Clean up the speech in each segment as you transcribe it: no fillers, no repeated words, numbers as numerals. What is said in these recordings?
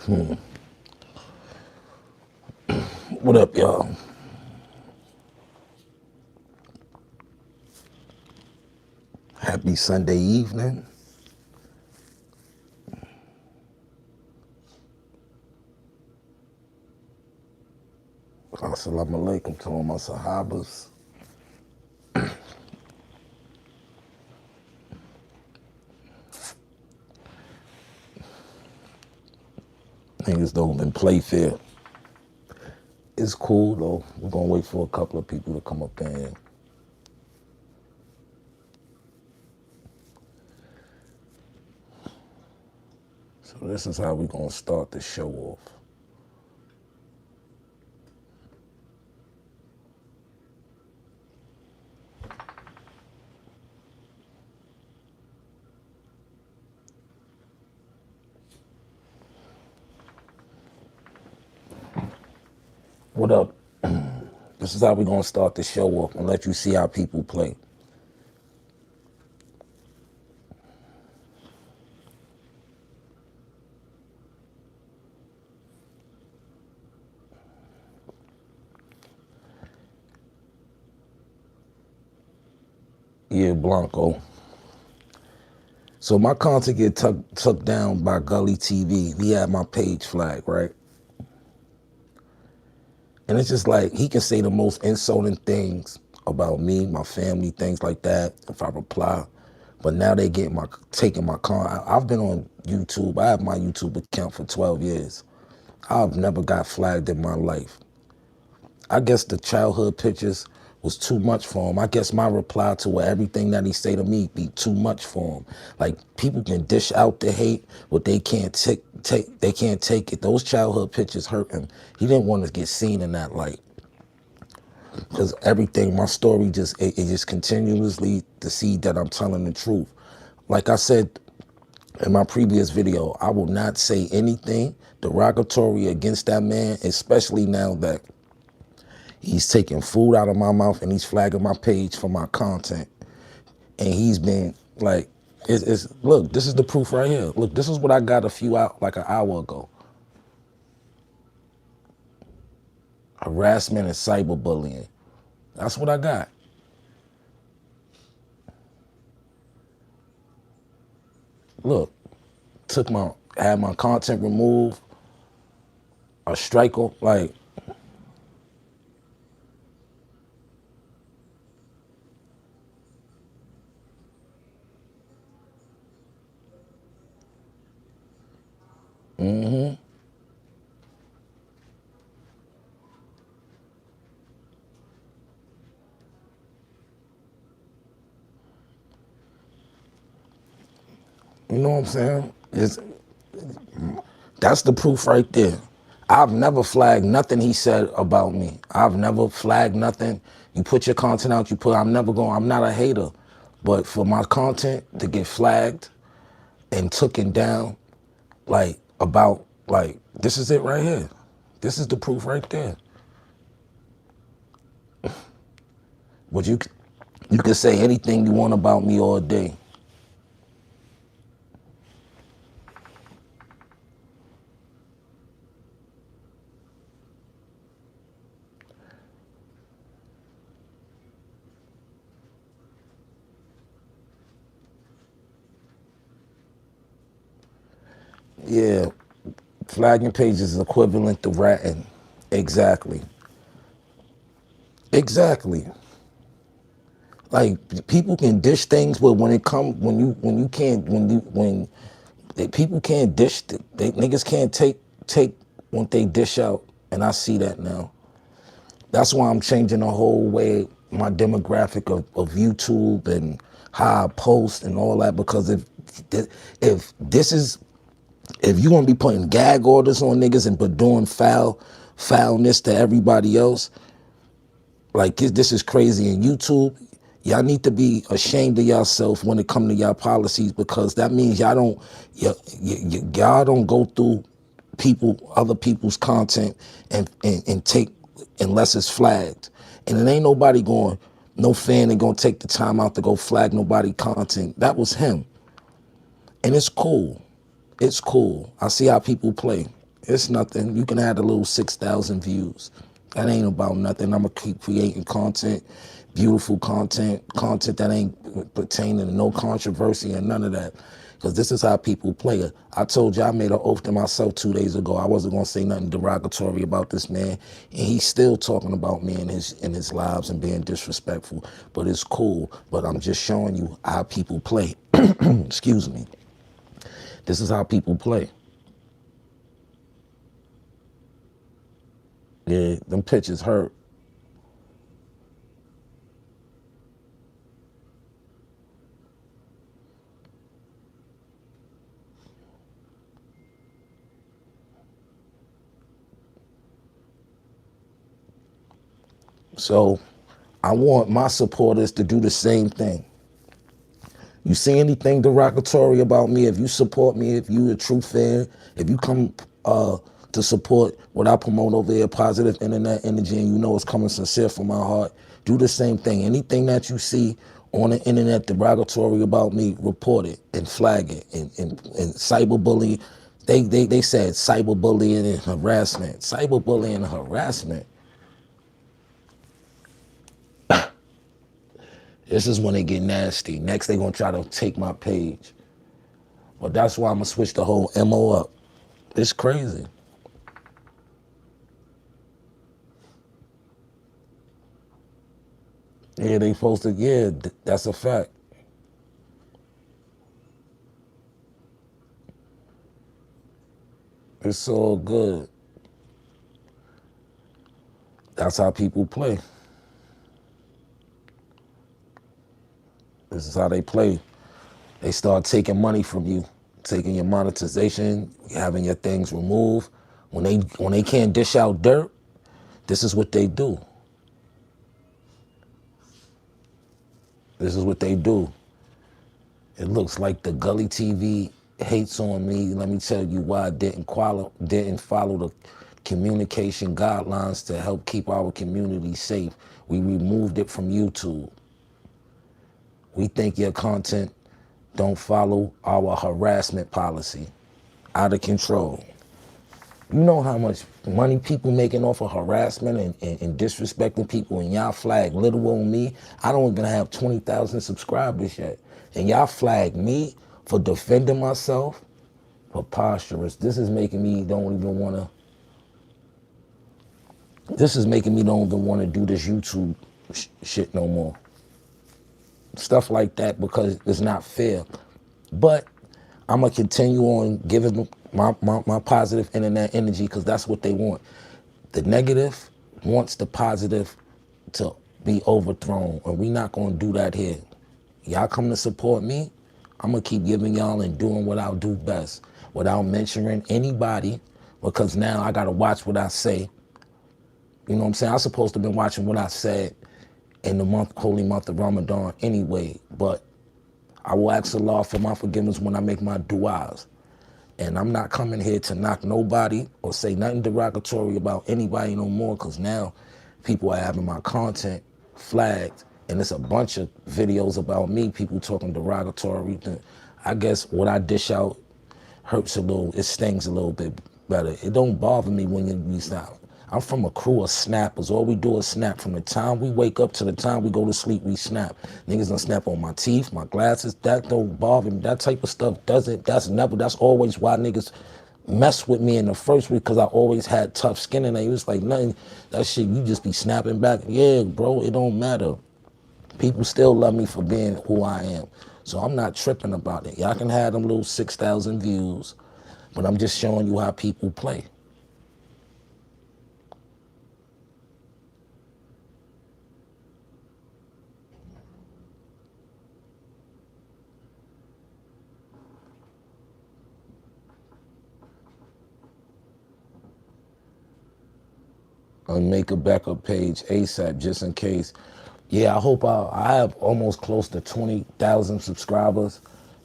What up, y'all? Happy Sunday evening. Assalamu alaikum to all my sahabas. Niggas don't even play fair. It's cool though. We're gonna wait for a couple of people to come up in here. So this is how we're gonna start the show off. What up? This is how we're gonna start the show off and let you see how people play. Yeah, Blanco. So my content get took down by Gully TV. He had my page flag, right? And it's just like, he can say the most insulting things about me, my family, things like that, if I reply. But now they get taking my con. I've been on YouTube. I have my YouTube account for 12 years. I've never got flagged in my life. I guess the childhood pictures was too much for him. I guess my reply to everything that he say to me be too much for him. Like, people can dish out the hate, but they can't they can't take it. Those childhood pictures hurt him. He didn't want to get seen in that light. Because everything, my story it just continuously to see that I'm telling the truth. Like I said in my previous video, I will not say anything derogatory against that man, especially now that he's taking food out of my mouth and he's flagging my page for my content. And he's been like, look, this is the proof right here. Look, this is what I got like an hour ago. Harassment and cyberbullying. That's what I got. Look, had my content removed, a striker, like, you know what I'm saying? That's the proof right there. I've never flagged nothing he said about me. I've never flagged nothing. You put your content out, I'm not a hater. But for my content to get flagged and taken down, this is it right here. This is the proof right there. But you can say anything you want about me all day. Yeah, flagging pages is equivalent to ratting. Exactly. Exactly. Like, people can dish things, but when people can't dish, niggas can't take what they dish out, and I see that now. That's why I'm changing the whole way, my demographic of YouTube and how I post and all that, because if you're gonna be putting gag orders on niggas and but doing foulness to everybody else, like, this is crazy. And YouTube, y'all need to be ashamed of yourself when it come to y'all policies, because that means y'all don't go through other people's content and take, unless it's flagged. And it ain't no fan ain't gonna take the time out to go flag nobody content. That was him. And it's cool. It's cool. I see how people play. It's nothing. You can add a little 6,000 views. That ain't about nothing. I'm gonna keep creating content, beautiful content, content that ain't pertaining to no controversy and none of that. Because this is how people play it. I told you I made an oath to myself 2 days ago. I wasn't gonna say nothing derogatory about this man, and he's still talking about me in his lives and being disrespectful. But it's cool. But I'm just showing you how people play. Excuse me. This is how people play. Yeah, them pictures hurt. So I want my supporters to do the same thing. You see anything derogatory about me, if you support me, if you a true fan, if you come to support what I promote over here, positive internet energy, and you know it's coming sincere from my heart, do the same thing. Anything that you see on the internet derogatory about me, report it and flag it. And cyberbullying, they said cyberbullying and harassment. Cyberbullying and harassment. This is when they get nasty. Next, they gonna try to take my page. But that's why I'm gonna switch the whole MO up. It's crazy. Yeah, they supposed to, yeah, that's a fact. It's all good. That's how people play. This is how they play. They start taking money from you, taking your monetization, having your things removed. When they can't dish out dirt, this is what they do. This is what they do. It looks like the Gully TV hates on me. Let me tell you why I didn't follow the communication guidelines to help keep our community safe. We removed it from YouTube. We think your content don't follow our harassment policy. Out of control. You know how much money people making off of harassment and disrespecting people, and y'all flag little old me. I don't even have 20,000 subscribers yet. And y'all flag me for defending myself. Preposterous. This is making me don't even want to. This is making me don't even want to do this YouTube shit no more. Stuff like that because it's not fair. But I'm going to continue on giving my positive internet energy because that's what they want. The negative wants the positive to be overthrown, and we're not going to do that here. Y'all come to support me, I'm going to keep giving y'all and doing what I'll do best without mentioning anybody because now I got to watch what I say. You know what I'm saying? I'm supposed to have been watching what I said in the holy month of Ramadan anyway, but I will ask Allah for my forgiveness when I make my du'as. And I'm not coming here to knock nobody or say nothing derogatory about anybody no more because now people are having my content flagged and it's a bunch of videos about me, people talking derogatory. I guess what I dish out hurts a little, it stings a little bit better. It don't bother me when you snap. I'm from a crew of snappers. All we do is snap. From the time we wake up to the time we go to sleep, we snap. Niggas done snap on my teeth, my glasses. That don't bother me. That type of stuff doesn't, that's always why niggas mess with me in the first week because I always had tough skin and it was like nothing, that shit, you just be snapping back. Yeah, bro, it don't matter. People still love me for being who I am. So I'm not tripping about it. Y'all can have them little 6,000 views, but I'm just showing you how people play. And make a backup page ASAP just in case. Yeah, I hope I have almost close to 20,000 subscribers.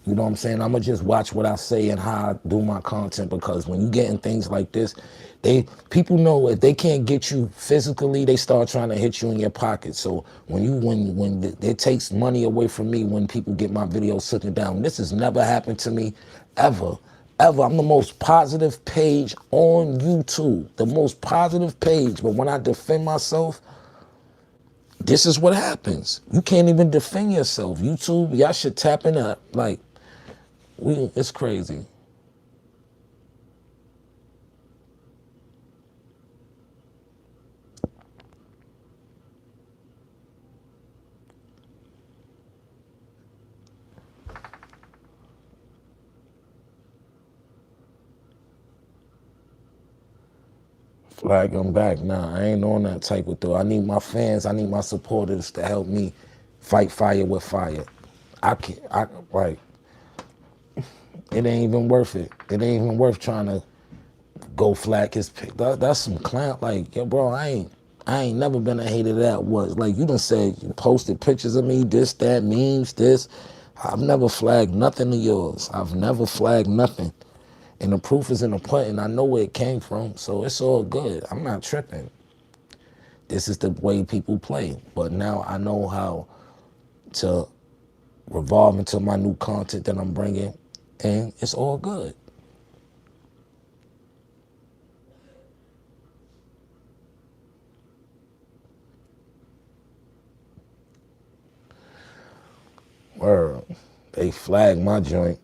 You know what I'm saying? I'm gonna just watch what I say and how I do my content because when you getting things like this, people know if they can't get you physically, they start trying to hit you in your pocket. So when it takes money away from me when people get my videos taken down, this has never happened to me ever. ever. I'm the most positive page on YouTube, the most positive page. But when I defend myself, this is what happens. You can't even defend yourself. YouTube, y'all should tap in up. Like, it's crazy. Flag them back. Nah, I ain't on that type of thing. I need my fans, I need my supporters to help me fight fire with fire. Like, it ain't even worth it. It ain't even worth trying to go flag his pick. That's some clown. Like, yo, bro, I ain't never been a hater that was. Like, you done said, you posted pictures of me, this, that, memes, this. I've never flagged nothing of yours. I've never flagged nothing. And the proof is in the pudding. I know where it came from, so it's all good. I'm not tripping. This is the way people play. But now I know how to revolve into my new content that I'm bringing, and it's all good. Word. They flagged my joint.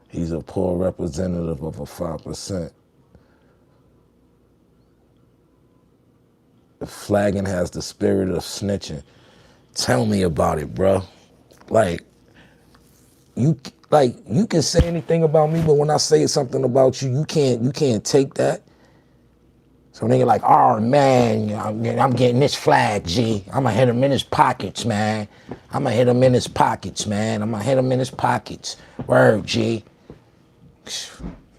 He's a poor representative of a 5%. The flagging has the spirit of snitching. Tell me about it, bro. Like, you you can say anything about me, but when I say something about you, you can't take that. So nigga like, oh man, I'm getting this flag, G. I'ma hit him in his pockets, man. I'ma hit him in his pockets, man. I'ma hit him in his pockets. Word, G.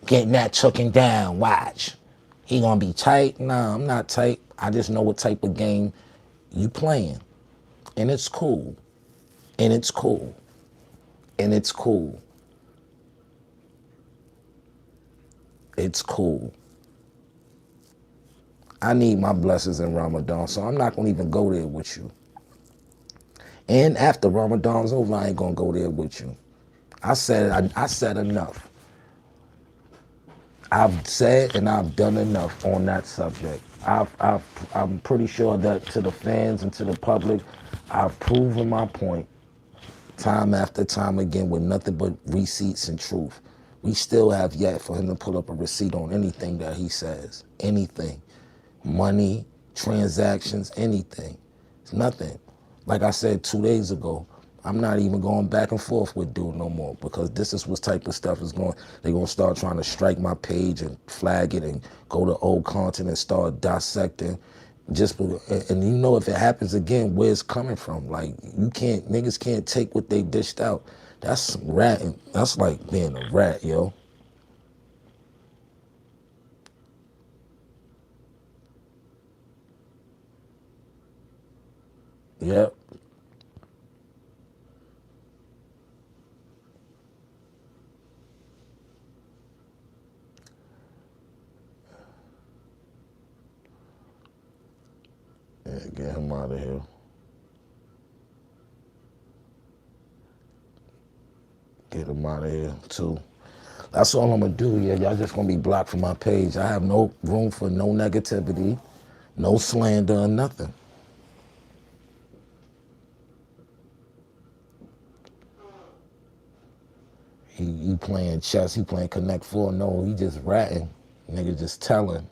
Getting that taken down, watch. He gonna be tight? Nah, I'm not tight. I just know what type of game you playing. And it's cool. And it's cool. And it's cool. It's cool. I need my blessings in Ramadan, so I'm not gonna even go there with you. And after Ramadan's over, I ain't gonna go there with you. I said enough. I've said and I've done enough on that subject. I'm pretty sure that to the fans and to the public, I've proven my point time after time again with nothing but receipts and truth. We still have yet for him to pull up a receipt on anything that he says. Anything. Money, transactions, anything. It's nothing. Like I said 2 days ago, I'm not even going back and forth with dude no more because this is what type of stuff is going. They're going to start trying to strike my page and flag it and go to old content and start dissecting. And you know if it happens again, where it's coming from. Like, niggas can't take what they dished out. That's some ratting. That's like being a rat, yo. Yep. Yeah, get him out of here. Get him out of here, too. That's all I'm gonna do, yeah. Y'all just gonna be blocked from my page. I have no room for no negativity, no slander, nothing. He playing chess, he playing Connect Four. No, he just ratting. Nigga just telling.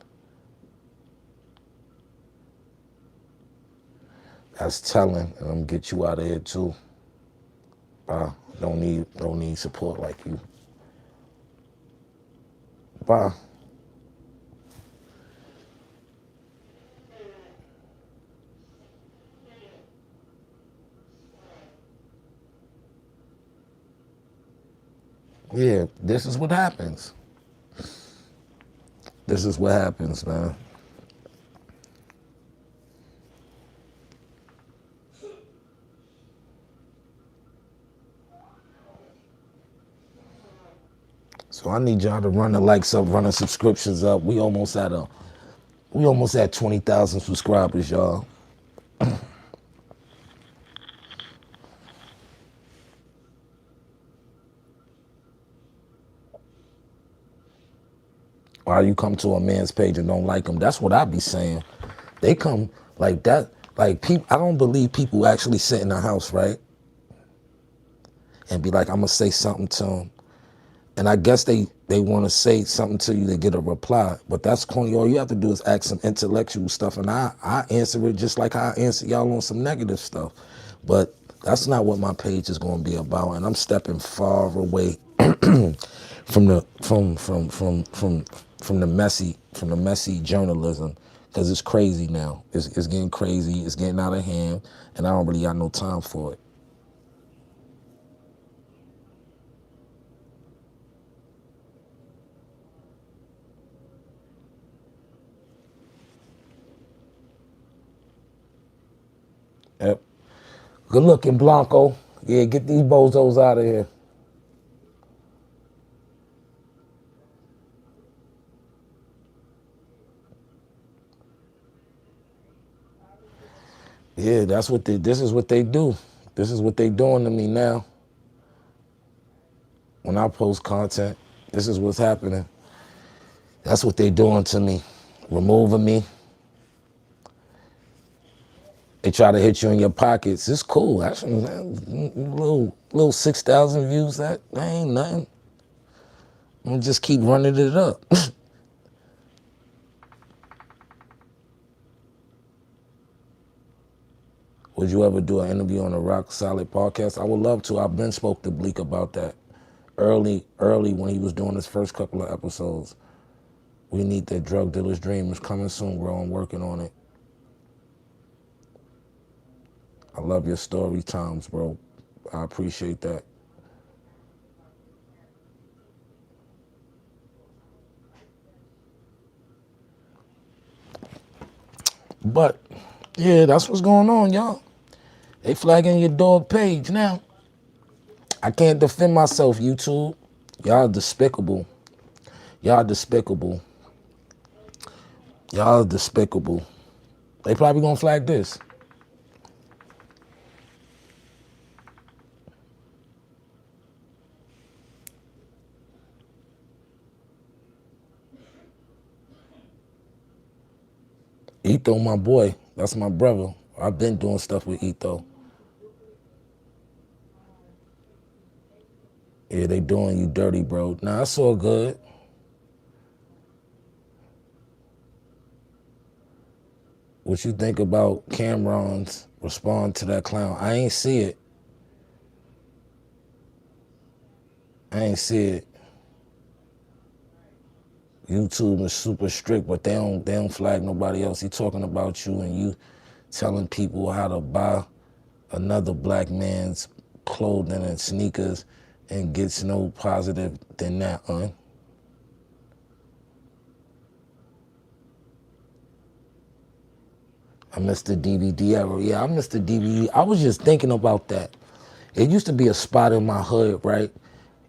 That's telling, and I'm gonna get you out of here too. Bye. Don't need support like you. Bye. Yeah, this is what happens. This is what happens, man. So I need y'all to run the likes up, run the subscriptions up. We almost at 20,000 subscribers, y'all. Why you come to a man's page and don't like him? That's what I be saying. They come like that. Like people, I don't believe people actually sit in the house, right, and be like, I'm gonna say something to him. And I guess they want to say something to you to get a reply. But that's corny. All you have to do is ask some intellectual stuff. And I answer it just like I answer y'all on some negative stuff. But that's not what my page is going to be about. And I'm stepping far away from the from the messy journalism, because it's crazy now. It's getting crazy. It's getting out of hand. And I don't really got no time for it. Yep. Good looking, Blanco. Yeah, get these bozos out of here. Yeah, that's what this is what they do. This is what they doing to me now. When I post content, this is what's happening. That's what they doing to me. Removing me. They try to hit you in your pockets. It's cool. That's little 6,000 views. That ain't nothing. I'm gonna just keep running it up. Would you ever do an interview on a Rock Solid podcast? I would love to. I've been spoke to Bleak about that early when he was doing his first couple of episodes. We need that drug dealer's dream. It's coming soon, bro. I'm working on it. I love your story times, bro. I appreciate that. But yeah, that's what's going on, y'all. They flagging your dog page now. I can't defend myself, YouTube. Y'all despicable. Y'all despicable. Y'all despicable. They probably gonna flag this. Etho, my boy. That's my brother. I've been doing stuff with Etho. Yeah, they doing you dirty, bro. Nah, it's all good. What you think about Cameron's respond to that clown? I ain't see it. I ain't see it. YouTube is super strict, but they don't flag nobody else. He talking about you and you telling people how to buy another black man's clothing and sneakers and gets no positive than that, huh? I missed the DVD era. Yeah, I missed the DVD. I was just thinking about that. It used to be a spot in my hood, right?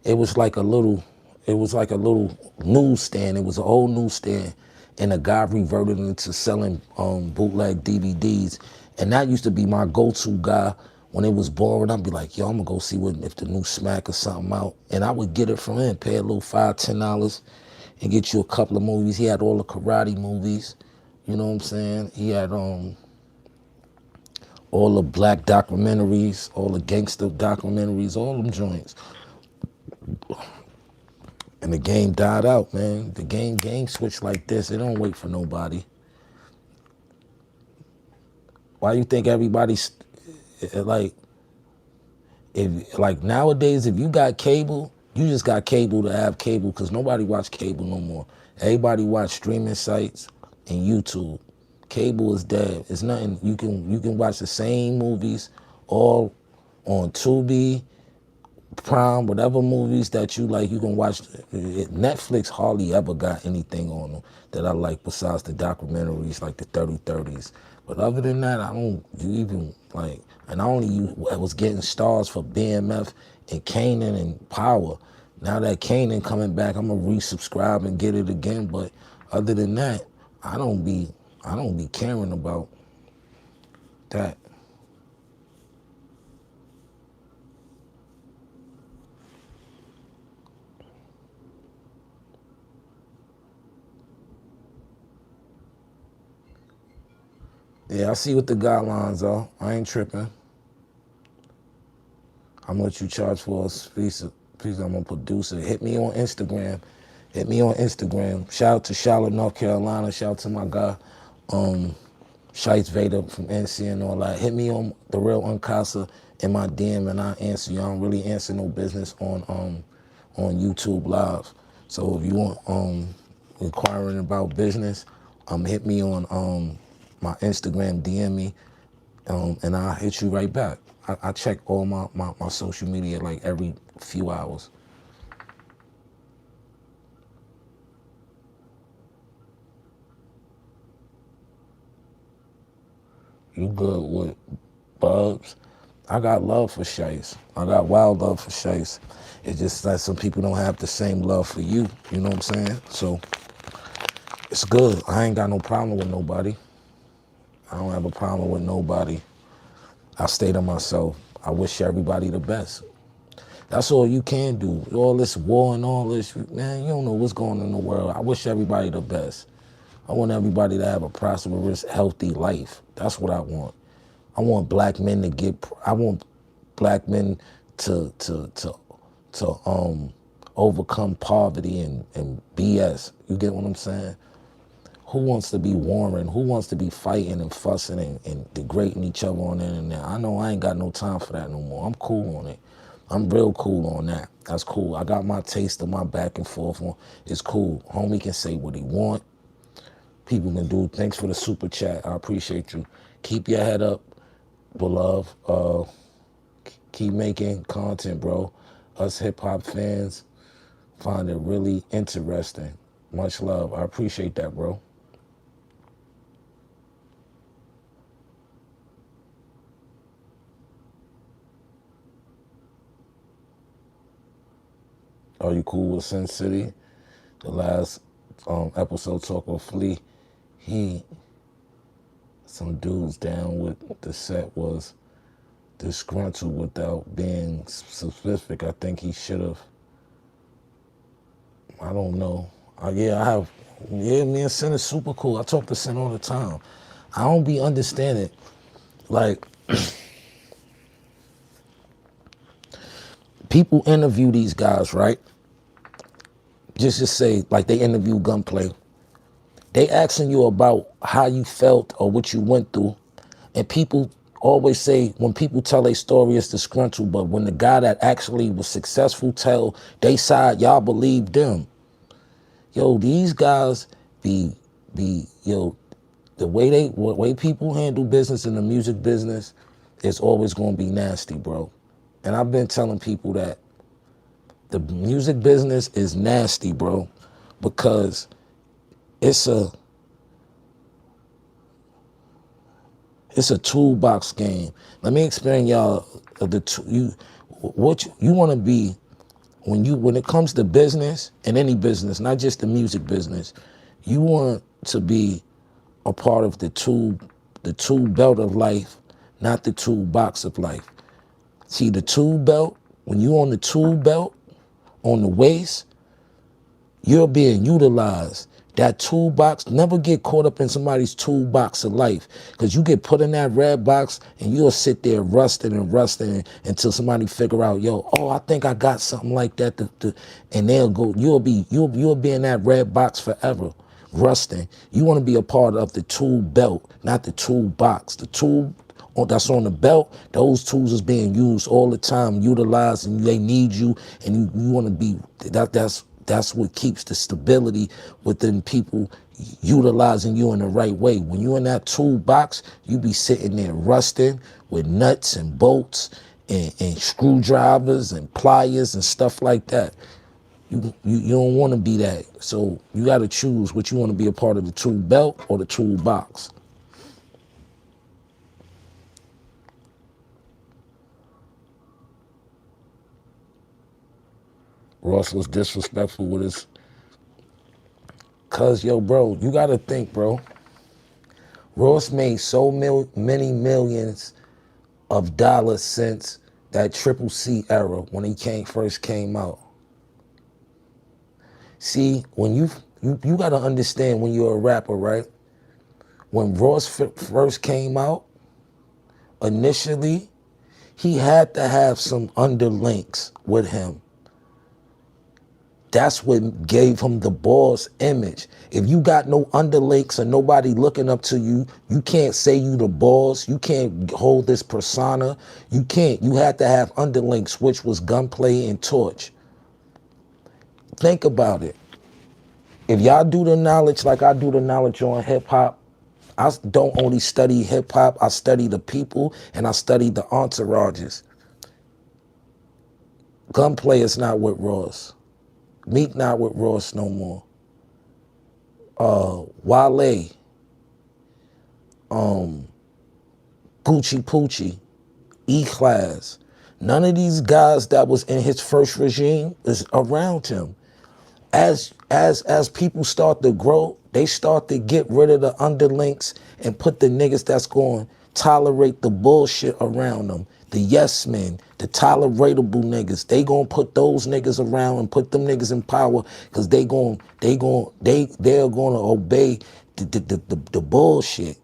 It was like a little, it was like a little newsstand. It was an old newsstand, and a guy reverted into selling bootleg DVDs. And that used to be my go-to guy when it was boring. I'd be like, yo, I'm gonna go see what if the new smack or something out. And I would get it from him, pay a little $5, $10 and get you a couple of movies. He had all the karate movies, you know what I'm saying? He had all the black documentaries, all the gangster documentaries, all them joints. And the game died out, man. The game switched like this. It don't wait for nobody. Why you think everybody's like, if like nowadays, if you got cable, you just got cable to have cable, because nobody watch cable no more. Everybody watch streaming sites and YouTube. Cable is dead. It's nothing. You can watch the same movies all on Tubi, Prime, whatever movies that you like, you can watch. Netflix hardly ever got anything on them that I like besides the documentaries like the 3030s. But other than that, I don't even like, and I was getting stars for BMF and Kanan and Power. Now that Kanan coming back, I'm gonna resubscribe and get it again. But other than that, I don't be caring about that. Yeah, I see what the guidelines are. I ain't tripping. How much you charge for a piece? I'm gonna produce it. Hit me on Instagram. Hit me on Instagram. Shout out to Charlotte, North Carolina. Shout out to my guy, Shites Vader from NC and all that. Hit me on the real Uncasa in my DM and I answer you. I don't really answer no business on YouTube Live. So if you want inquiring about business, hit me on my Instagram, DM me, and I'll hit you right back. I check all my social media like every few hours. You good with Bubs? I got love for Shice. I got wild love for Shice. It's just that some people don't have the same love for you. You know what I'm saying? So it's good. I ain't got no problem with nobody. I don't have a problem with nobody. I stay to myself. I wish everybody the best. That's all you can do. All this war and all this, man, you don't know what's going on in the world. I wish everybody the best. I want everybody to have a prosperous, healthy life. That's what I want. I want black men to I want black men to overcome poverty and BS. You get what I'm saying? Who wants to be warring? Who wants to be fighting and fussing and degrading each other on the internet? I know I ain't got no time for that no more. I'm cool on it. I'm real cool on that. That's cool. I got my taste of my back and forth on. It's cool. Homie can say what he want. People can do. Thanks for the super chat. I appreciate you. Keep your head up, beloved. Keep making content, bro. Us hip hop fans find it really interesting. Much love. I appreciate that, bro. Are you cool with Sin City? The last episode talk with Flea, some dudes down with the set was disgruntled without being specific. I think he should have. I don't know. Yeah, I have. Yeah, me and Sin is super cool. I talk to Sin all the time. I don't be understanding. Like, people interview these guys, right? Just to say, like they interview Gunplay. They asking you about how you felt or what you went through. And people always say when people tell their story, it's disgruntled. But when the guy that actually was successful tell they side, y'all believe them. Yo, these guys yo, the way people handle business in the music business is always gonna be nasty, bro. And I've been telling people that the music business is nasty, bro, because it's a toolbox game. Let me explain y'all what you want to be when it comes to business and any business, not just the music business. You want to be a part of the tool belt of life, not the toolbox of life. See, the tool belt, when you on the tool belt on the waist, you're being utilized. That toolbox, never get caught up in somebody's toolbox of life, because you get put in that red box and you'll sit there rusting until somebody figure out, yo, oh, I think I got something like that, and they'll go, you'll be in that red box forever, rusting. You want to be a part of the tool belt, not the toolbox. The tool that's on the belt, those tools is being used all the time, utilized, and they need you, and you want to be, that's what keeps the stability within people utilizing you in the right way. When you're in that toolbox, you be sitting there rusting with nuts and bolts and screwdrivers and pliers and stuff like that. You don't want to be that. So you got to choose what you want to be, a part of the tool belt or the toolbox. Ross was disrespectful with his, cause yo, bro, you gotta think, bro. Ross made so many millions of dollars since that Triple C era when he first came out. See, when you gotta understand when you're a rapper, right? when Ross first came out, initially, he had to have some underlinks with him. That's what gave him the boss image. If you got no underlinks and nobody looking up to you, you can't say you the boss. You can't hold this persona. You can't. You had to have underlinks, which was Gunplay and Torch. Think about it. If y'all do the knowledge like I do the knowledge on hip hop, I don't only study hip hop, I study the people and I study the entourages. Gunplay is not with Ross. Meek not with Ross no more. Wale, Gucci Poochie, E-Class. None of these guys that was in his first regime is around him. As people start to grow, they start to get rid of the underlinks and put the niggas that's going to tolerate the bullshit around them. The yes men, the toleratable niggas, they gonna put those niggas around and put them niggas in power because they're gonna obey the bullshit.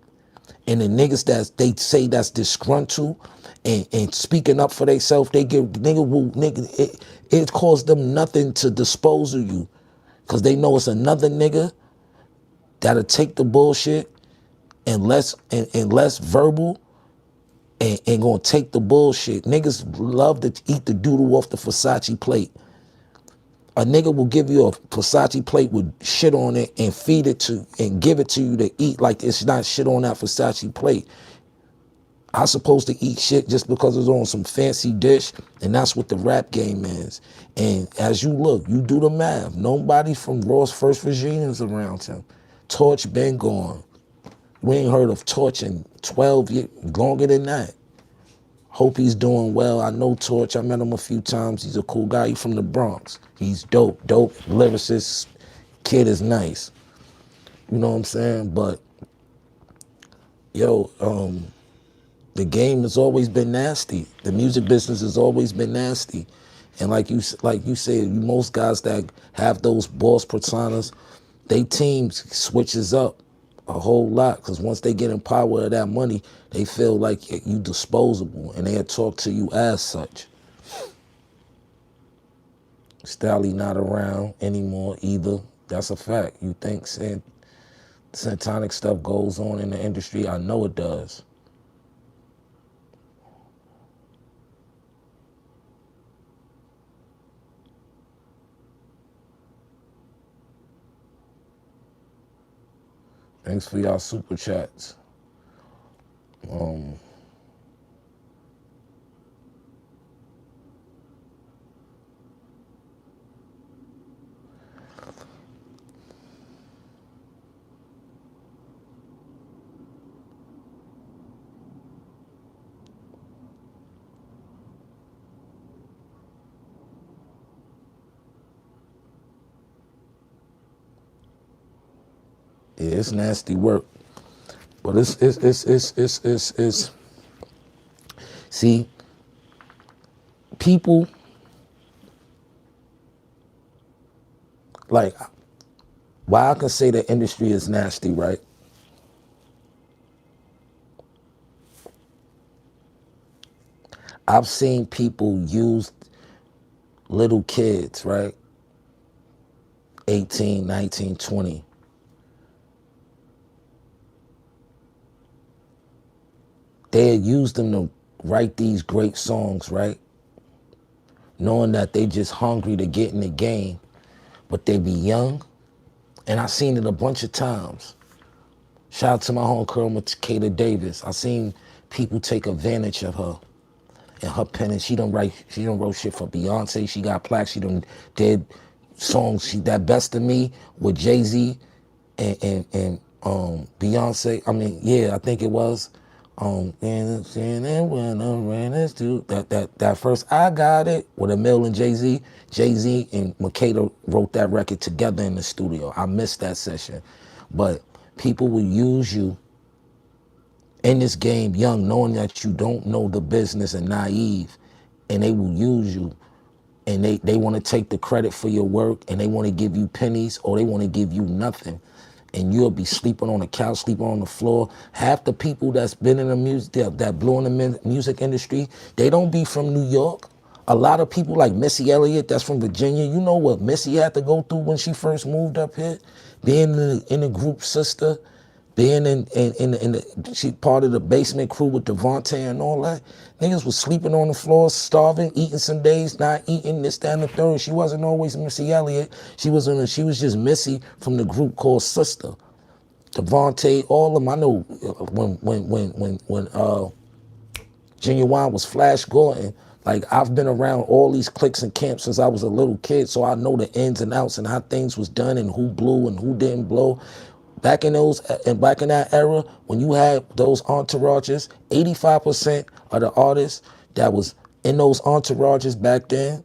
And the niggas that they say that's disgruntled and speaking up for themselves, they give it costs them nothing to dispose of you. Cause they know it's another nigga that'll take the bullshit and less verbal and gonna take the bullshit. Niggas love to eat the doodle off the Versace plate. A nigga will give you a Versace plate with shit on it and feed it to and give it to you to eat like it's not shit on that Versace plate. I'm supposed to eat shit just because it's on some fancy dish, and that's what the rap game is. And as you look, you do the math. Nobody from Ross' first regime is around him. Torch been gone. We ain't heard of Torch in 12 years, longer than that. Hope he's doing well. I know Torch. I met him a few times. He's a cool guy. He's from the Bronx. He's dope, lyricist. Kid is nice. You know what I'm saying? But, yo, the game has always been nasty. The music business has always been nasty. And like you said, most guys that have those boss personas, they team switches up a whole lot because once they get in power of that money, they feel like you disposable and they'll talk to you as such. Stally not around anymore either. That's a fact. You think satanic stuff goes on in the industry? I know it does. Thanks for y'all super chats. Yeah, it's nasty work, but it's see, people like why I can say the industry is nasty, right? I've seen people use little kids, right? 18, 19, 20. They use them to write these great songs, right? Knowing that they just hungry to get in the game, but they be young. And I seen it a bunch of times. Shout out to my homegirl, Makeda Davis. I seen people take advantage of her and her pen. And she done wrote shit for Beyonce. She got plaques. She done did songs. That Best of Me with Jay-Z and Beyonce. I mean, yeah, I think it was. That first I Got It with Emil and Jay-Z. Jay-Z and Makeda wrote that record together in the studio. I missed that session. But people will use you in this game young, knowing that you don't know the business and naive, and they will use you and they want to take the credit for your work and they want to give you pennies or they want to give you nothing. and you'll be sleeping on the couch, sleeping on the floor. Half the people that's been in the music, that blew in the music industry, they don't be from New York. A lot of people like Missy Elliott, that's from Virginia. You know what Missy had to go through when she first moved up here? Being in the group Sister, being she part of the basement crew with Devontae and all that. Niggas was sleeping on the floor, starving, eating some days, not eating, this, that, and the third. She wasn't always Missy Elliott. She was just Missy from the group called Sister. Devontae, all of them. I know when Genuine was Flash Gordon. Like, I've been around all these cliques and camps since I was a little kid, so I know the ins and outs and how things was done and who blew and who didn't blow. Back in that era, when you had those entourages, 85% of the artists that was in those entourages back then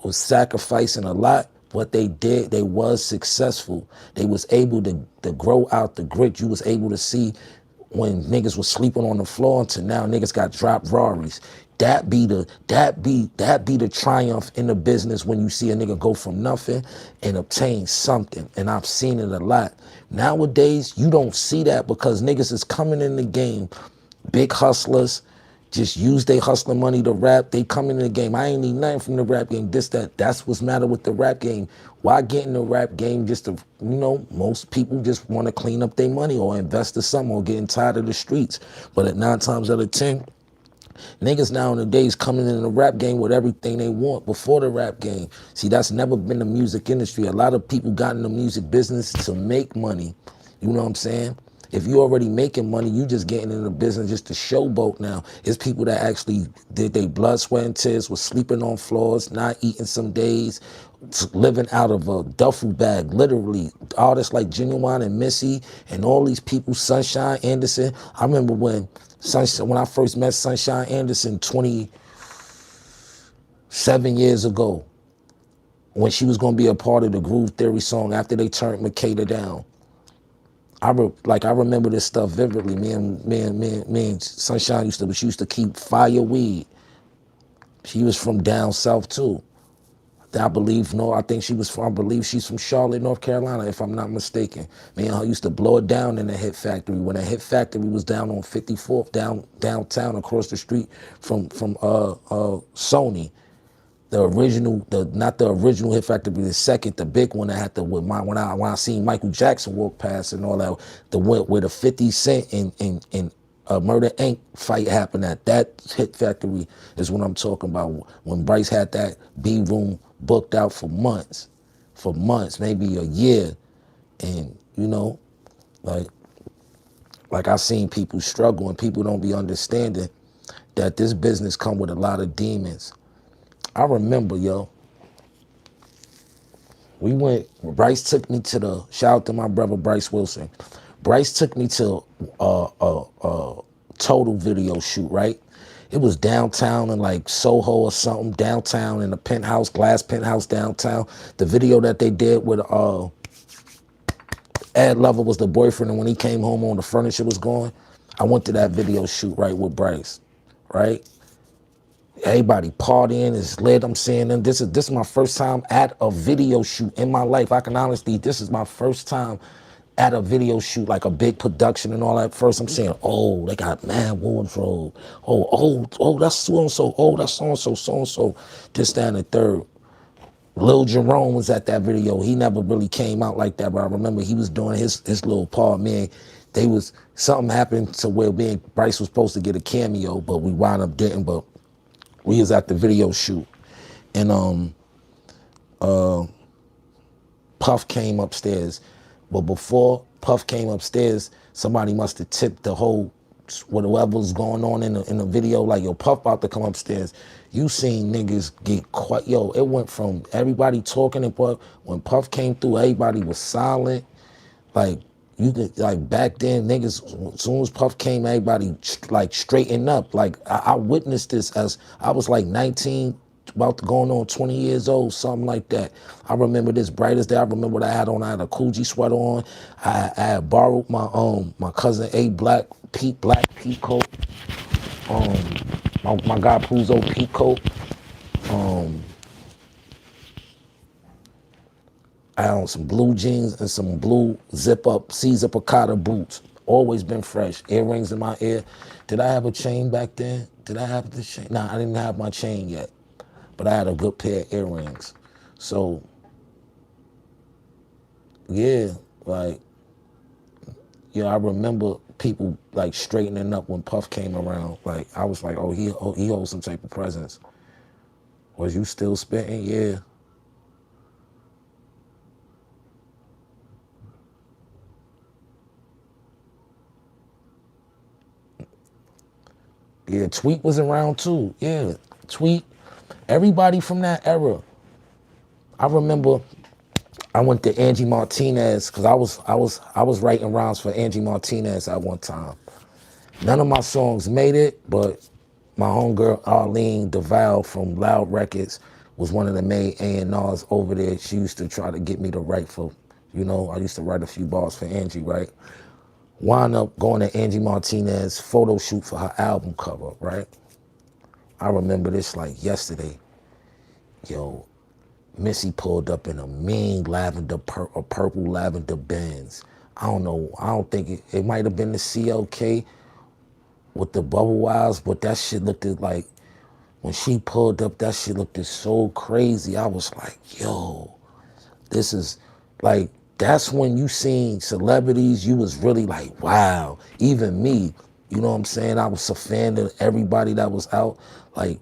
was sacrificing a lot. What they did, they was successful. They was able to grow out the grit. You was able to see when niggas was sleeping on the floor until now niggas got dropped Rarries. That be the triumph in the business when you see a nigga go from nothing and obtain something. And I've seen it a lot. Nowadays, you don't see that because niggas is coming in the game, big hustlers, just use their hustling money to rap. They come in the game. I ain't need nothing from the rap game. That's what's matter with the rap game. Why get in the rap game just to, most people just want to clean up their money or invest in something or getting tired of the streets. But at 9 times out of 10, niggas nowadays coming in the rap game with everything they want before the rap game. See, that's never been the music industry. A lot of people got in the music business to make money. You know what I'm saying? If you already making money, you just getting in the business just to showboat now. It's people that actually did their blood, sweat, and tears, was sleeping on floors, not eating some days, living out of a duffel bag, literally. Artists like Genuine and Missy and all these people, Sunshine Anderson. I remember when I first met Sunshine Anderson 27 years ago, when she was going to be a part of the Groove Theory song after they turned Makeda down. I remember this stuff vividly. Me and Sunshine she used to keep fire weed. She was from down south too. I believe she's from Charlotte, North Carolina, if I'm not mistaken. Me and her used to blow it down in the Hit Factory. When the Hit Factory was down on 54th, downtown across the street from Sony. Not the original Hit Factory, the second, the big one that had to, when I seen Michael Jackson walk past and all that, where the 50 Cent and Murder Inc. fight happened at, that Hit Factory is what I'm talking about. When Bryce had that B room booked out for months, maybe a year, and like I seen people struggle and people don't be understanding that this business come with a lot of demons. I remember, Bryce took me to shout out to my brother Bryce Wilson. Bryce took me to a Total video shoot, right? It was downtown in like Soho or something, downtown in a glass penthouse downtown. The video that they did with Ed Lover was the boyfriend, and when he came home on the furniture was gone. I went to that video shoot, right, with Bryce, right? Everybody partying, is lit. I'm saying, and this is my first time at a video shoot in my life. I can honestly, this is my first time at a video shoot, like a big production and all that. First, I'm saying, oh, they got mad wardrobe. Oh, that's so-and-so. Oh, that's so-and-so, this, that, and the third. Lil Jerome was at that video. He never really came out like that, but I remember he was doing his little part, man. Something happened to where Bryce was supposed to get a cameo, but we wound up didn't, but we was at the video shoot, and Puff came upstairs. But before Puff came upstairs, somebody must have tipped the whole, whatever was going on in the video, like, yo, Puff about to come upstairs. You seen niggas get quiet. It went from everybody talking, and when Puff came through, everybody was silent. Like, back then, niggas, as soon as Puff came, everybody like straightened up. Like, I witnessed this as I was like 19, about to going on 20 years old, something like that. I remember this bright as day. I remember what I had on. I had a Coogee sweater on. I had borrowed my cousin A black Pete coat. My guy Puzo Pete coat. I had on some blue jeans and some blue zip-up, C-zipper Cotta boots. Always been fresh. Earrings in my ear. Did I have a chain back then? Did I have the chain? Nah, I didn't have my chain yet. But I had a good pair of earrings. So, yeah, like, I remember people like straightening up when Puff came around. Like, I was like, he holds some type of presence. Was you still spitting? Yeah. Yeah, Tweet was around too. Yeah, Tweet. Everybody from that era. I remember I went to Angie Martinez because I was writing rhymes for Angie Martinez at one time. None of my songs made it, but my homegirl Arlene DeVal from Loud Records was one of the main A&Rs over there. She used to try to get me to write for, I used to write a few bars for Angie, right? Wound up going to Angie Martinez photo shoot for her album cover, right? I remember this like yesterday. Yo, Missy pulled up in a mean purple lavender Benz. I don't know. I don't think it might have been the CLK with the bubble wires, but that shit looked like when she pulled up, that shit looked so crazy. I was like, yo, this is like, that's when you seen celebrities, you was really like, wow. Even me, you know what I'm saying? I was a fan of everybody that was out. Like,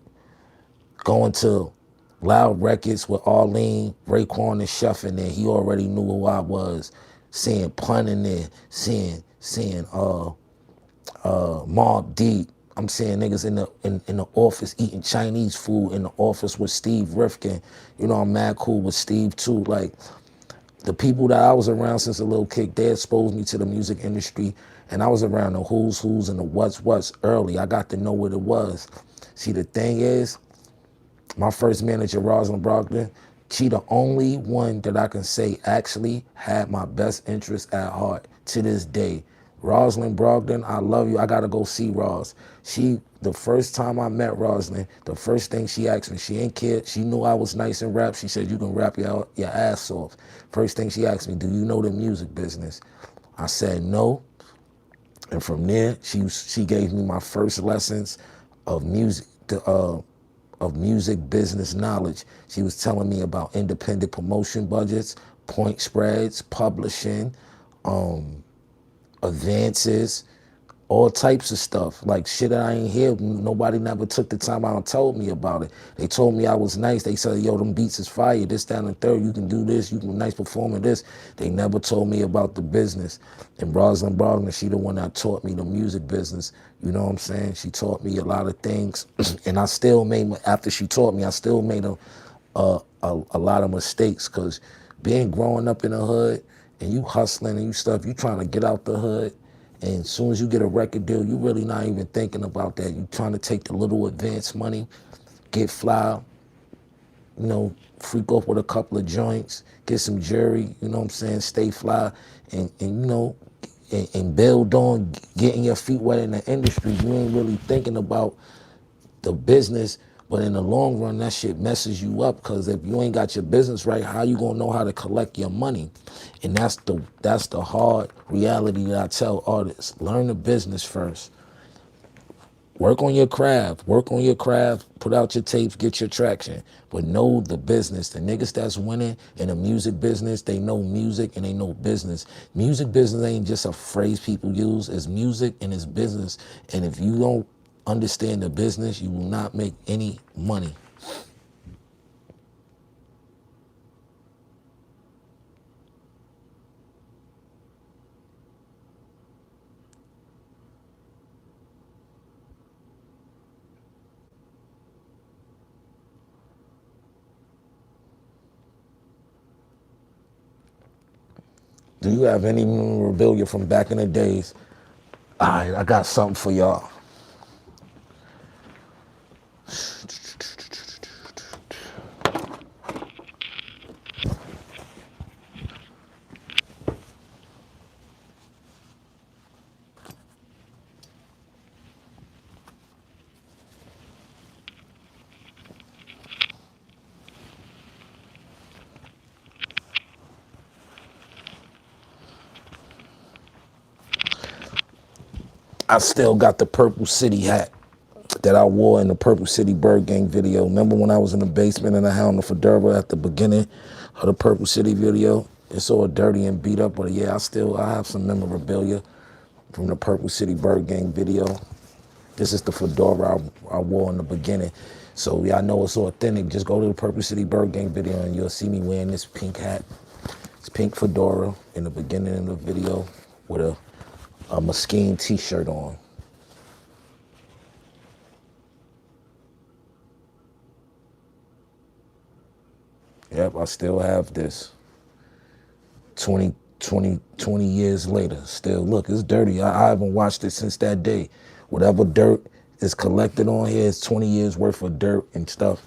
going to Loud Records with Arlene, Raekwon, and Chef in there. He already knew who I was. Seeing Pun in there, seeing Mobb Deep. I'm seeing niggas in the office eating Chinese food in the office with Steve Rifkin. I'm mad cool with Steve too. Like, the people that I was around since a little kid, they exposed me to the music industry, and I was around the who's and the what's early. I got to know what it was. See, the thing is, my first manager, Rosalind Brogdon, she the only one that I can say actually had my best interest at heart to this day. Rosalind Brogdon, I love you. I gotta go see Ros. The first time I met Rosalind, the first thing she asked me, she ain't cared. She knew I was nice in rap. She said, you can rap your ass off. First thing she asked me, do you know the music business? I said no. And from there, she gave me my first lessons of music, of music business knowledge. She was telling me about independent promotion budgets, point spreads, publishing, advances, all types of stuff. Like shit that I ain't hear. Nobody never took the time out and told me about it. They told me I was nice. They said, yo, them beats is fire, this, that, and the third. You can do this. You can nice performing this. They never told me about the business. And Rosalind Brogdon, she the one that taught me the music business. You know what I'm saying? She taught me a lot of things. And I still made, after she taught me, I still made a lot of mistakes, because growing up in the hood and you hustling and you stuff, you trying to get out the hood. And as soon as you get a record deal, you really not even thinking about that. You trying to take the little advance money, get fly, freak off with a couple of joints, get some jewelry, you know what I'm saying, stay fly, and build on getting your feet wet in the industry. You ain't really thinking about the business, but in the long run, that shit messes you up, because if you ain't got your business right, how you gonna know how to collect your money? And that's the hard reality that I tell artists. Learn the business first. Work on your craft. Work on your craft. Put out your tapes. Get your traction. But know the business. The niggas that's winning in the music business, they know music and they know business. Music business ain't just a phrase people use. It's music and it's business. And if you don't understand the business, you will not make any money. Do you have any memorabilia from back in the days? All right, I got something for y'all. I still got the Purple City hat that I wore in the Purple City Bird Gang video. Remember when I was in the basement and I had on the fedora at the beginning of the Purple City video? It's all dirty and beat up, but yeah, I have some memorabilia from the Purple City Bird Gang video. This is the fedora I wore in the beginning. So y'all know it's authentic. Just go to the Purple City Bird Gang video and you'll see me wearing this pink hat. It's pink fedora in the beginning of the video with a Mesquite t-shirt on. Yep, I still have this. 20 years later, still, look, it's dirty. I haven't washed it since that day. Whatever dirt is collected on here is 20 years worth of dirt and stuff.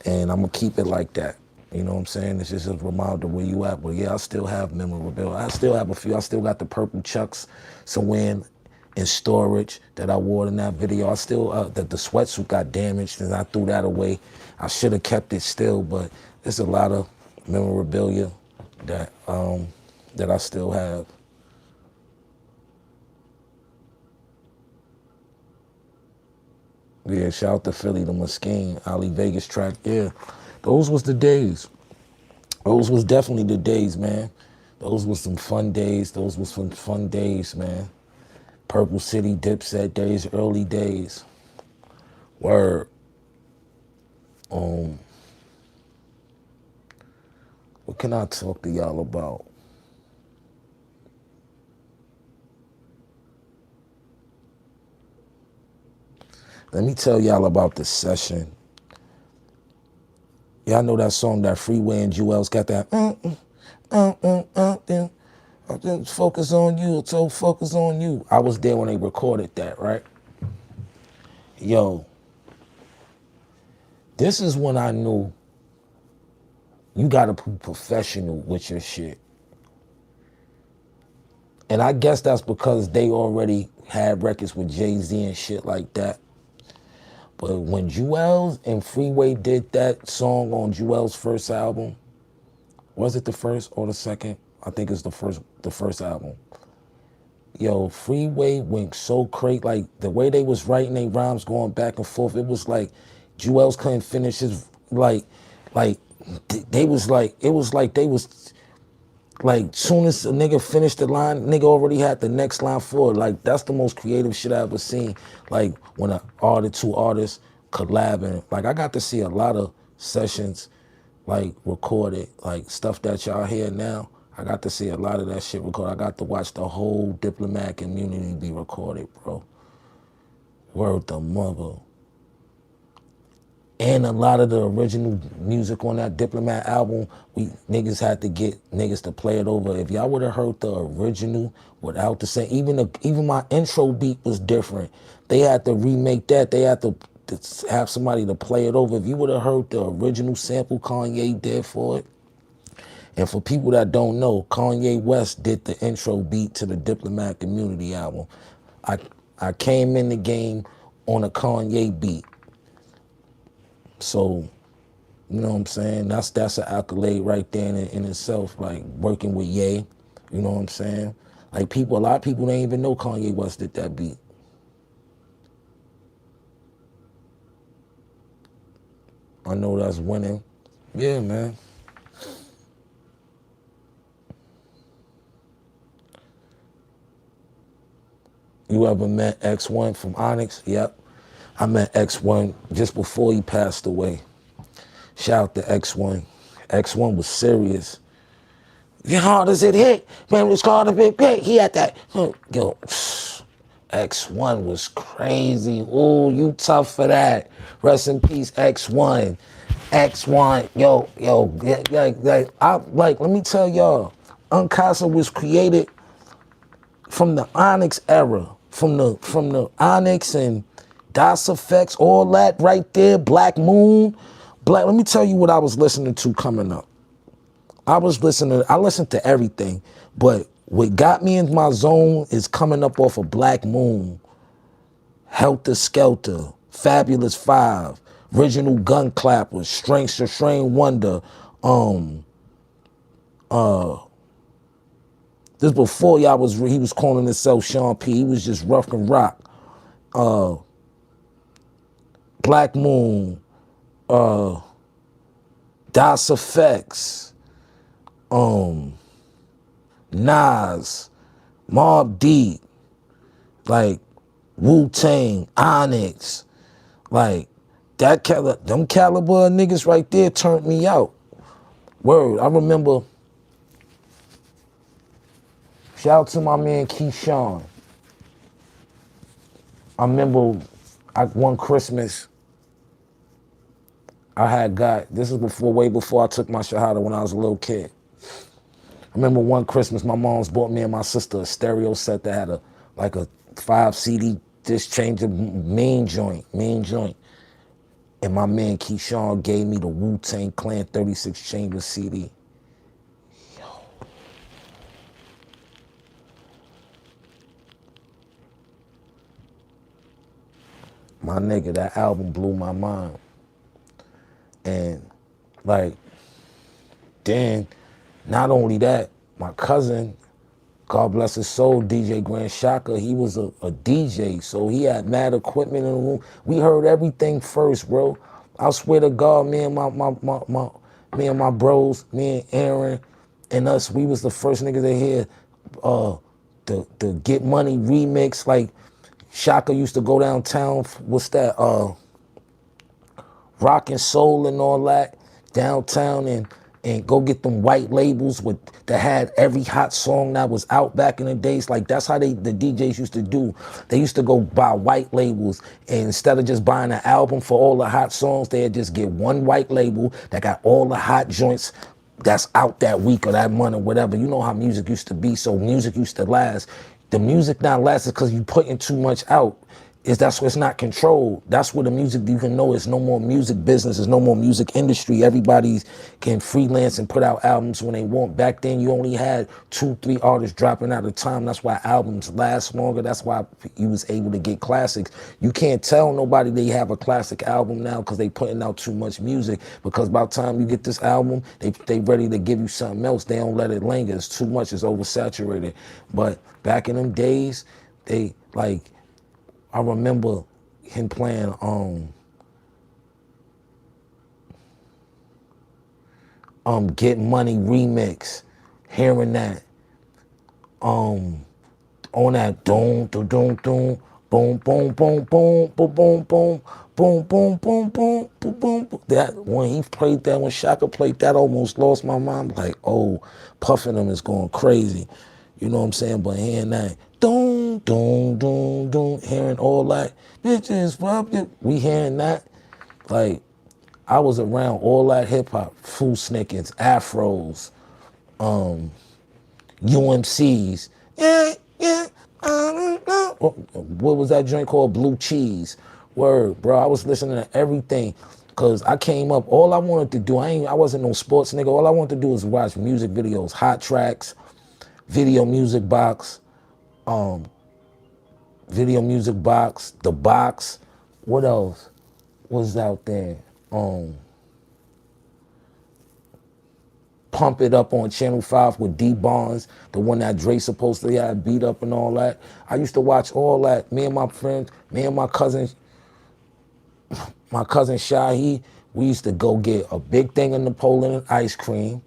And I'm gonna keep it like that. You know what I'm saying? It's just a reminder where you at. But yeah, I still have memorabilia. I still have a few. I still got the purple Chucks somewhere in storage that I wore in that video. I still, the sweatsuit got damaged and I threw that away. I should have kept it still, but there's a lot of memorabilia that that I still have. Yeah, shout out to Philly, the Mesquite, Ali Vegas track. Yeah, those was the days. Those was definitely the days, man. Those was some fun days. Those was some fun days, man. Purple City, Dipset days, early days. Word. What can I talk to y'all about? Let me tell y'all about the session. Y'all know that song, that Freeway and Jewel's got that. Focus on you, so focus on you. I was there when they recorded that, right? Yo, this is when I knew you gotta be professional with your shit. And I guess that's because they already had records with Jay-Z and shit like that. But when Jewels and Freeway did that song on Jewel's first album, was it the first or the second? I think it's the first album. Yo, Freeway went so crazy. Like the way they was writing their rhymes, going back and forth, it was like Jewels couldn't finish his they was like, it was like they was like, soon as a nigga finished the line, nigga already had the next line for it. Like, that's the most creative shit I ever seen. Like, when two artists collabing. Like, I got to see a lot of sessions, like, recorded. Like, stuff that y'all hear now, I got to see a lot of that shit recorded. I got to watch the whole Diplomat community be recorded, bro. Word the mother. And a lot of the original music on that Diplomat album, niggas had to get niggas to play it over. If y'all would have heard the original without the same, even my intro beat was different. They had to remake that. They had to have somebody to play it over. If you would have heard the original sample Kanye did for it, and for people that don't know, Kanye West did the intro beat to the Diplomat Community album. I came in the game on a Kanye beat. So, you know what I'm saying? That's an accolade right there in itself, like working with Ye, you know what I'm saying? Like a lot of people didn't even know Kanye West did that beat. I know that's winning. Yeah, man. You ever met X1 from Onyx? Yep. I met X1 just before he passed away. Shout out to X1. X1 was serious. How hard does it hit? Man, it's called a big hit. He had that. Yo, X1 was crazy. Ooh, you tough for that. Rest in peace, X1. X1, let me tell y'all, Uncasa was created from the Onyx era, from the Onyx and DOS Effects, all that right there, Black Moon. Let me tell you what I was listening to coming up. I listened to everything, but what got me in my zone is coming up off of Black Moon, Helter Skelter, Fabulous 5, Original Gun Clappers, Strange Wonder, This before he was calling himself Sean P. He was just rough and rock. Black Moon, Das Effects, Nas, Mobb Deep, like Wu-Tang, Onyx, like them caliber of niggas right there turned me out. Word, I remember, shout out to my man Keyshawn. I remember one Christmas, this is way before I took my Shahada when I was a little kid. I remember one Christmas, my mom's bought me and my sister a stereo set that had a 5 CD disc changer, main joint. And my man Keyshawn gave me the Wu-Tang Clan 36 chamber CD. Yo. My nigga, that album blew my mind. And like, then, not only that, my cousin, God bless his soul, DJ Grand Shaka, he was a DJ, so he had mad equipment in the room. We heard everything first, bro. I swear to God, me and my bros, me and Aaron and us, we was the first niggas to hear the Get Money remix. Like, Shaka used to go downtown, what's that, Rock and Soul and all that, downtown, and go get them white labels that had every hot song that was out back in the days. Like, that's how the DJs used to do. They used to go buy white labels, and instead of just buying an album for all the hot songs, they'd just get one white label that got all the hot joints that's out that week or that month or whatever. You know how music used to be, so music used to last. The music not lasting because you putting too much out. That's why it's not controlled. That's where the music, you can know it's no more music business, there's no more music industry. Everybody can freelance and put out albums when they want. Back then, you only had 2-3 artists dropping out at a time. That's why albums last longer. That's why you was able to get classics. You can't tell nobody they have a classic album now because they putting out too much music. Because by the time you get this album, they ready to give you something else. They don't let it linger. It's too much. It's oversaturated. But back in them days, they like, I remember him playing Get Money remix, hearing that on that doom doom doom doom boom boom boom boom boom boom boom boom boom boom boom boom boom. That when he played that, when Shaka played that, I almost lost my mind. Like, oh, Puffin' them is going crazy. You know what I'm saying? But hearing that, doom, doom, doom, doom, hearing all that, bitches, we hearing that, like, I was around all that hip hop, Fool Snickers, Afros, UMCs, what was that joint called? Blue Cheese. Word, bro, I was listening to everything. Cause I came up, all I wanted to do, I wasn't no sports nigga, all I wanted to do was watch music videos, hot tracks, Video Music Box, The Box. What else was out there? Pump It Up on Channel 5 with D Barnes, the one that Dre supposedly had beat up and all that. I used to watch all that. Me and my friends, me and my cousin Shahi, we used to go get a big thing of Napoleon ice cream,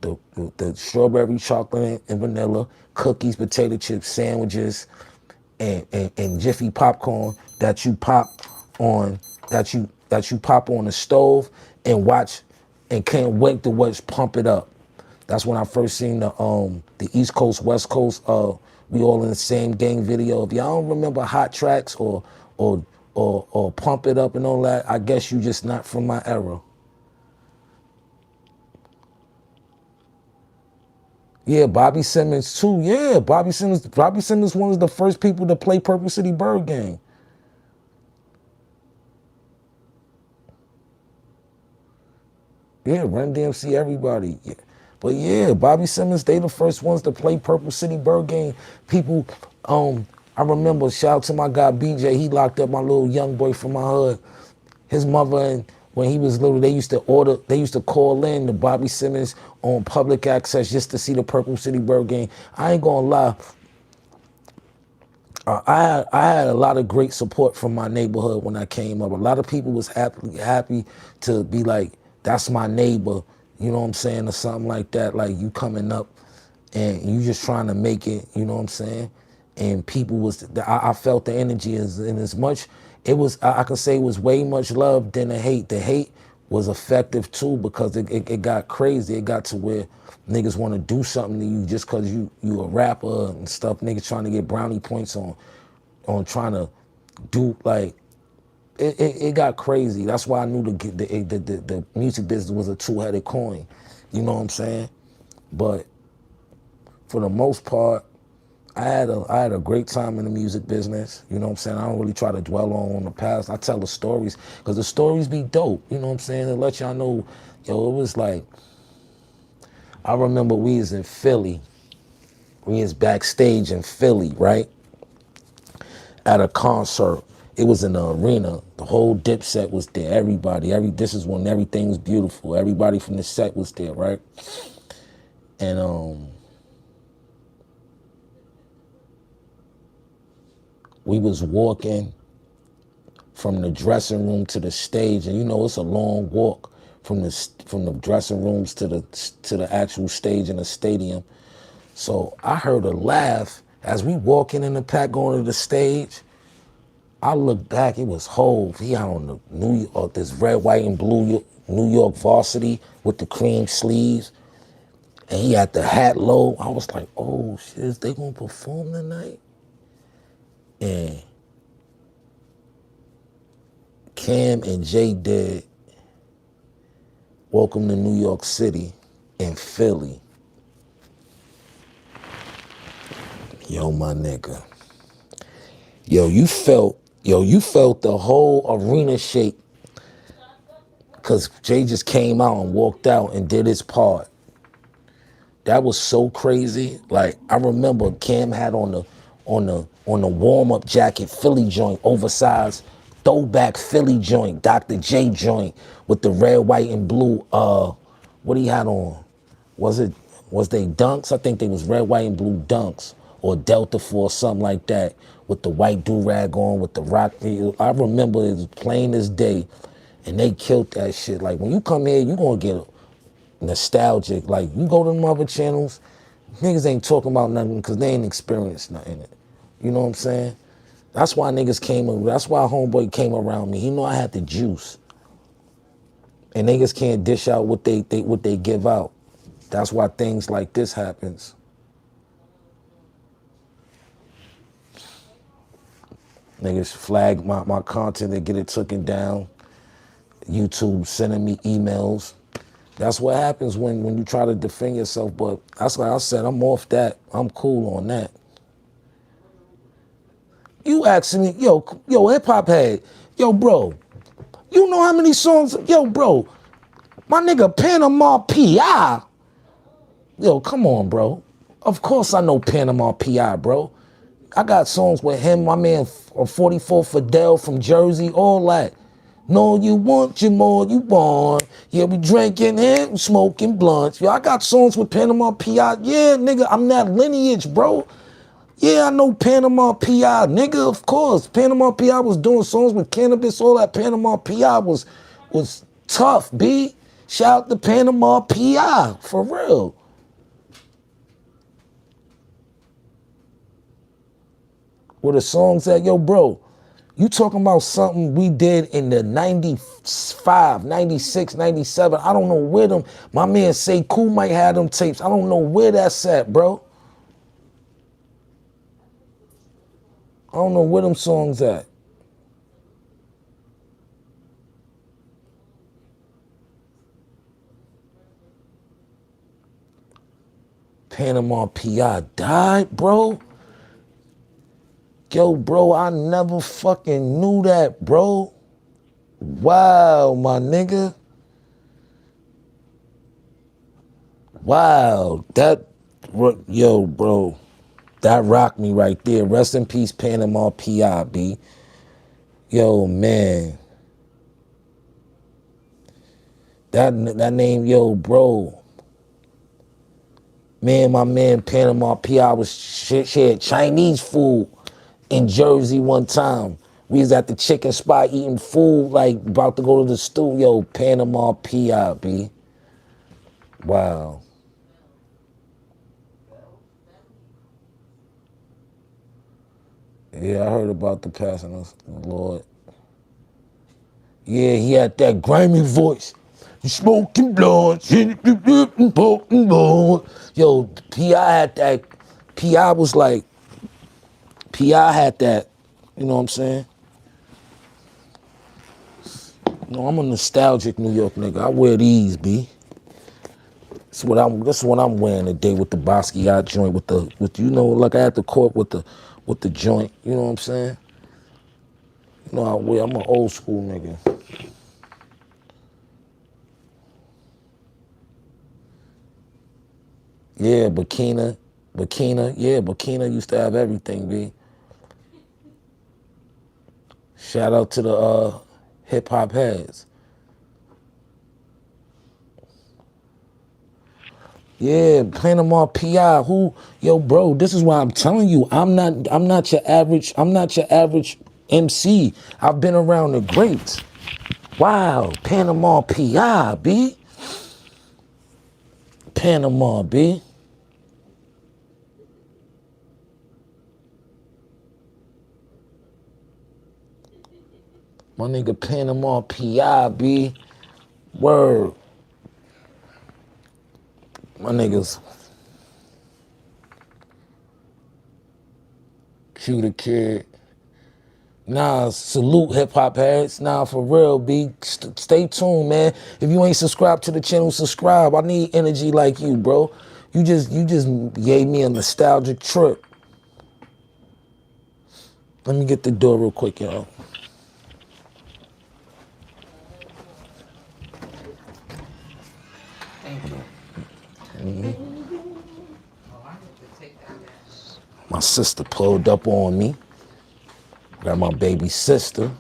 the strawberry chocolate and vanilla, cookies, potato chips, sandwiches, and Jiffy popcorn that you pop on the stove and watch, and can't wait to watch Pump It Up. That's when I first seen the East Coast, West Coast, we all in the same gang video. If y'all don't remember Hot Tracks or Pump It Up and all that, I guess you just not from my era. Yeah, Bobby Simmons too. Yeah, Bobby Simmons one of the first people to play Purple City Bird Gang. Yeah, Run DMC, everybody. Yeah. But yeah, Bobby Simmons, they the first ones to play Purple City Bird Gang. People, I remember, shout out to my guy BJ, he locked up my little young boy from my hood. His mother and when he was little, they used to call in to Bobby Simmons on public access just to see the Purple City Bird game. I ain't gonna lie, I had a lot of great support from my neighborhood when I came up. A lot of people was happy to be like, that's my neighbor, you know what I'm saying, or something like that. Like you coming up and you just trying to make it, you know what I'm saying? And people was, I felt the energy as much, it was, I could say it was way much love than the hate. The hate was effective too because it got crazy. It got to where niggas want to do something to you just because you a rapper and stuff. Niggas trying to get brownie points on trying to do like, it got crazy. That's why I knew the music business was a two-headed coin. You know what I'm saying? But for the most part, I had a great time in the music business. You know what I'm saying? I don't really try to dwell on the past. I tell the stories because the stories be dope. You know what I'm saying? To let y'all know, yo, it was like, I remember we was in Philly. We was backstage in Philly, right? At a concert. It was in the arena. The whole Dipset was there. Everybody. This is when everything was beautiful. Everybody from the set was there, right? And we was walking from the dressing room to the stage, and you know it's a long walk from the dressing rooms to the actual stage in the stadium. So I heard a laugh as we walking in the pack going to the stage. I looked back, it was Hove. He out on the New York, this red, white, and blue New York varsity with the cream sleeves, and he had the hat low. I was like, oh shit, is they gonna perform tonight? And Cam and Jay did Welcome to New York City in Philly. Yo, my nigga. You felt the whole arena shake because Jay just came out and walked out and did his part. That was so crazy. Like I remember Cam had on the warm-up jacket Philly joint, oversized throwback Philly joint, Dr. J joint with the red, white, and blue. What he had on? Was they Dunks? I think they was red, white, and blue Dunks or Delta Force, something like that, with the white do-rag on, with the rock. I remember it was plain as day, and they killed that shit. Like when you come here, you gonna get nostalgic. Like you go to them other channels, niggas ain't talking about nothing because they ain't experienced nothing in it. You know what I'm saying? That's why niggas that's why homeboy came around me. He know I had the juice. And niggas can't dish out what they give out. That's why things like this happens. Niggas flag my content and get it taken down. YouTube sending me emails. That's what happens when you try to defend yourself. But that's why I said I'm off that. I'm cool on that. You asking me, yo, hip hop head, yo, bro, you know how many songs, yo, bro, my nigga Panama P.I. Yo, come on, bro. Of course I know Panama P.I., bro. I got songs with him, my man 44 Fidel from Jersey, all that. No, you want you more, you born. Yeah, we drinking and smoking blunts. Yo, I got songs with Panama P.I. Yeah, nigga, I'm that lineage, bro. Yeah, I know Panama P.I. Nigga, of course. Panama P.I. was doing songs with cannabis, all that. Panama P.I. was tough, B. Shout out to Panama P.I. for real. Where the songs at, yo, bro, you talking about something we did in the 95, 96, 97. I don't know where them, my man Say Cool might have them tapes. I don't know where that's at, bro. I don't know where them songs at. Panama P.I. died, bro? Yo, bro, I never fucking knew that, bro. Wow, my nigga. Wow, yo, bro, that rocked me right there. Rest in peace, Panama P.I., B. Yo, man. That name, yo, bro. Man, my man Panama P.I. was shared Chinese food in Jersey one time. We was at the chicken spot eating food, like about to go to the studio. Panama P.I., B. Wow. Yeah, I heard about the passing of the Lord. Yeah, he had that grimy voice. You smoking blunts, poking blood. Yo, P.I. had that. P.I. was like, P.I. had that. You know what I'm saying? No, I'm a nostalgic New York nigga. I wear these, B. That's what I'm wearing today with the Basquiat joint, with you know, like I had the court with the joint. You know what I'm saying? You know, I'm an old school nigga. Yeah, Burkina used to have everything, B. Shout out to the hip hop heads. Yeah, Panama PI. Yo, bro, this is why I'm telling you, I'm not your average MC. I've been around the greats. Wow, Panama PI, B. Panama, B. My nigga Panama PI, B. Word. My niggas. Q the Kid. Nah, salute hip hop heads. Nah, for real, B. Stay tuned, man. If you ain't subscribed to the channel, subscribe. I need energy like you, bro. You just gave me a nostalgic trip. Let me get the door real quick, y'all. My sister pulled up on me. Got my baby sister.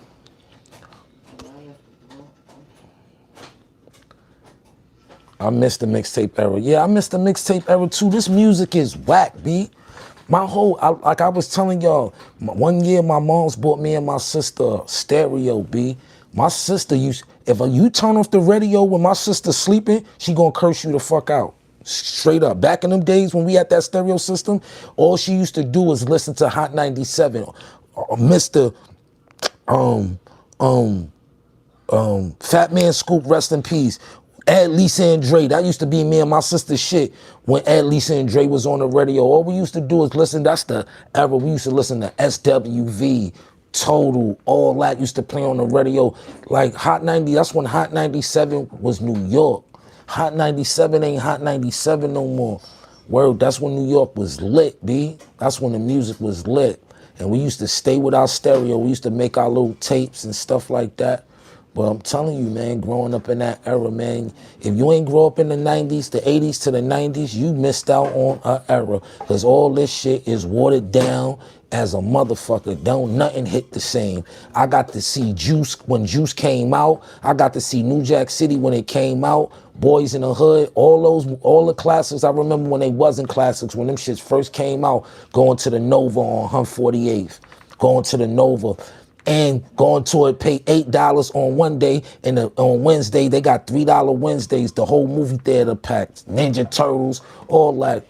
I missed the mixtape era. Yeah, I missed the mixtape era too. This music is whack, B. Like I was telling y'all, one year my mom's bought me and my sister a stereo, B. My sister if you turn off the radio when my sister's sleeping, she gonna curse you the fuck out. Straight up. Back in them days when we had that stereo system, all she used to do was listen to Hot 97, Mr. Fat Man Scoop, rest in peace. Ed Lisa and Dre, that used to be me and my sister's shit when Ed Lisa and Dre was on the radio. All we used to do is listen, that's the era we used to listen to SWV, Total, all that used to play on the radio. Like Hot 90, that's when Hot 97 was New York. Hot 97 ain't Hot 97 no more. Word, that's when New York was lit, B. That's when the music was lit. And we used to stay with our stereo. We used to make our little tapes and stuff like that. But I'm telling you, man, growing up in that era, man, if you ain't grow up in the 90s, the 80s to the 90s, you missed out on an era. Because all this shit is watered down as a motherfucker. Don't nothing hit the same. I got to see Juice when Juice came out. I got to see New Jack City when it came out. Boys in the Hood, all the classics. I remember when they wasn't classics, when them shits first came out, going to the Nova on Hunt 48th, going to the Nova. And going to it, pay $8 on one day, and on Wednesday they got $3 Wednesdays. The whole movie theater packed. Ninja Turtles, all that.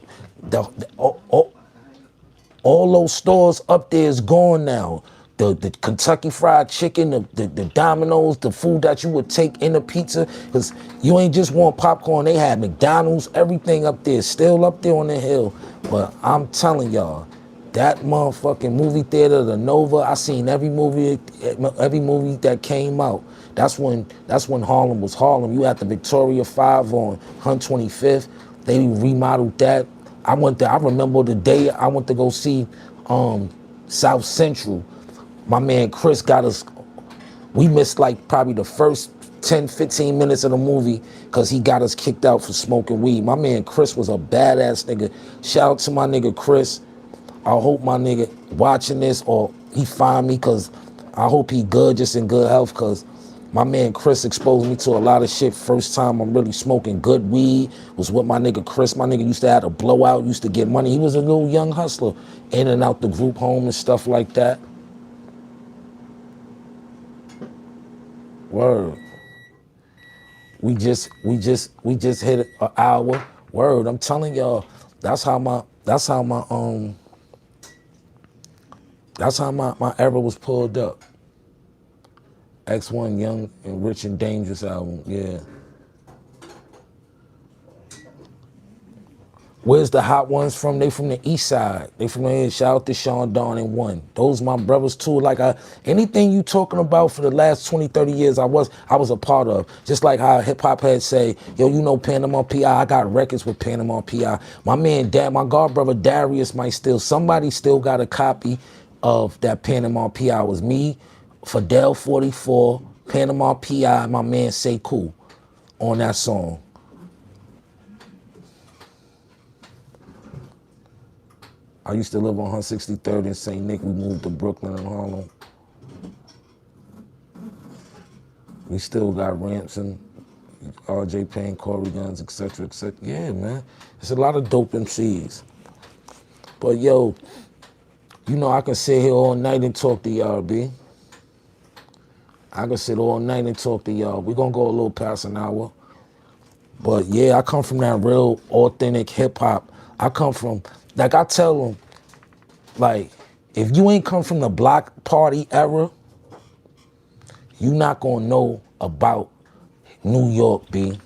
All those stores up there is gone now. The Kentucky Fried Chicken, the Domino's, the food that you would take in a pizza, because you ain't just want popcorn. They had McDonald's, everything up there, still up there on the hill. But I'm telling y'all, that motherfucking movie theater, the Nova, I seen every movie that came out. That's when Harlem was Harlem. You had the Victoria 5 on 125th. They remodeled that. I remember the day I went to go see South Central. My man Chris got us, we missed like probably the first 10, 15 minutes of the movie because he got us kicked out for smoking weed. My man Chris was a badass nigga. Shout out to my nigga Chris. I hope my nigga watching this or he find me, because I hope he good, just in good health, because My man Chris exposed me to a lot of shit. First time I'm really smoking good weed was with my nigga Chris. My nigga used to have a blowout, used to get money. He was a little young hustler, in and out the group home and stuff like that. Word. We just hit an hour. Word. I'm telling y'all, that's how my era was pulled up. X1 Young and Rich and Dangerous album. Yeah. Where's the hot ones from? They from the east side. They from here. Shout out to Sean Dawn and One. Those my brothers too. Like anything you talking about for the last 20, 30 years, I was a part of. Just like how hip hop heads say, yo, you know Panama P.I. I got records with Panama P.I. My man, my god brother Darius somebody still got a copy of that Panama P.I. It was me, Fidel 44, Panama P.I., my man Say Cool on that song. I used to live on 163rd in St. Nick. We moved to Brooklyn and Harlem. We still got ramps and RJ Payne, Corey Guns, etc., etc. Yeah, man. There's a lot of dope MCs. But yo, you know I can sit here all night and talk to y'all, B. I can sit all night and talk to y'all. We're gonna go a little past an hour. But yeah, I come from that real authentic hip hop. I come from, like I tell them, like, if you ain't come from the block party era, you not gonna know about New York, B.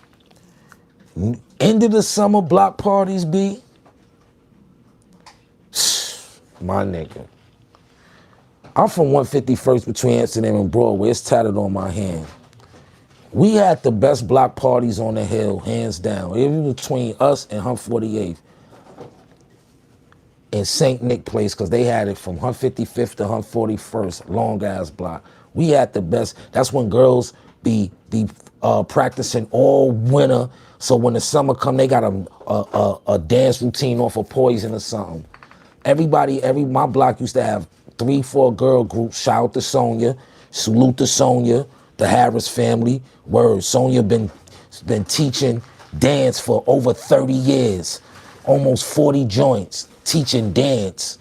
End of the summer block parties, B. My nigga. I'm from 151st between Amsterdam and Broadway. It's tatted on my hand. We had the best block parties on the hill, hands down. It was between us and 148th. In St. Nick Place, because they had it from 155th to 141st, long ass block. We had the best. That's when girls be practicing all winter. So when the summer come, they got a dance routine off of Poison or something. My block used to have 3-4 girl groups. Shout out to Sonia, salute to Sonia, the Harris family. Word, Sonia been teaching dance for over 30 years, almost 40 joints, teaching dance.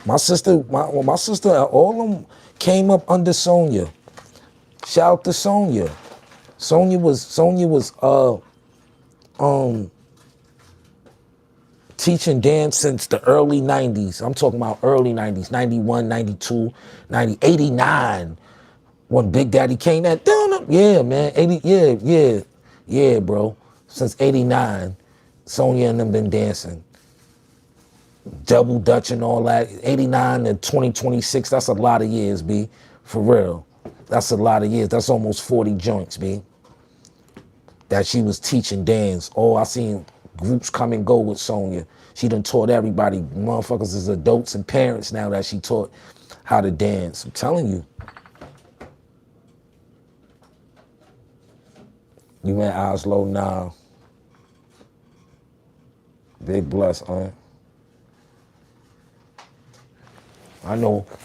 My sister, all of them came up under Sonia. Shout out to Sonia. Sonia was teaching dance since the early 90s. I'm talking about early 90s, 91, 92, 90, 89. When Big Daddy came that, yeah, man, 80, yeah, bro. Since 89, Sonia and them been dancing. Double Dutch and all that. 89 to 2026, that's a lot of years, B. For real. That's a lot of years. That's almost 40 joints, B. That she was teaching dance. Oh, I seen groups come and go with Sonia. She done taught everybody. Motherfuckers is adults and parents now that she taught how to dance. I'm telling you. You met Oslo now. Big bless, huh? I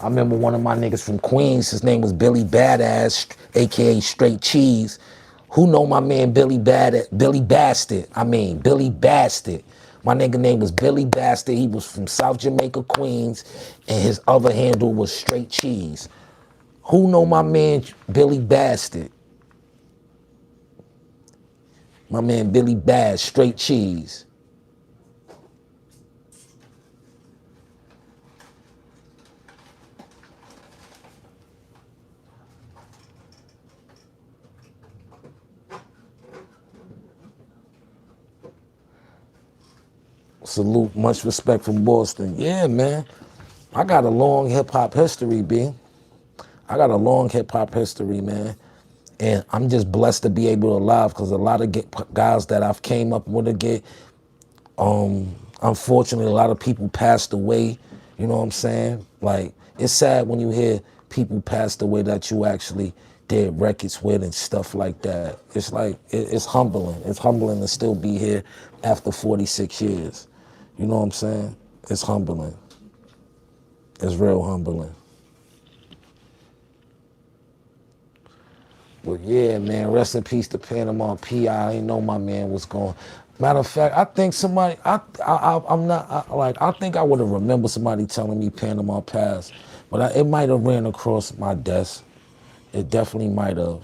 remember one of my niggas from Queens, his name was Billy Badass, AKA Straight Cheese. Who know my man Billy Bastard? Billy Bastard. My nigga name was Billy Bastard. He was from South Jamaica, Queens, and his other handle was Straight Cheese. Who know my man Billy Bastard? My man Billy Bass, Straight Cheese. Salute, much respect from Boston. Yeah, man. I got a long hip-hop history, B. I got a long hip-hop history, man. And I'm just blessed to be able to live because a lot of guys that I've came up with unfortunately, a lot of people passed away. You know what I'm saying? Like, it's sad when you hear people passed away that you actually did records with and stuff like that. It's like, it's humbling. It's humbling to still be here after 46 years. You know what I'm saying? It's humbling. It's real humbling. But yeah, man, rest in peace to Panama P. I ain't know my man was gone. Matter of fact, I think somebody, I'm not, I think I would have remembered somebody telling me Panama passed, but it might have ran across my desk. It definitely might have.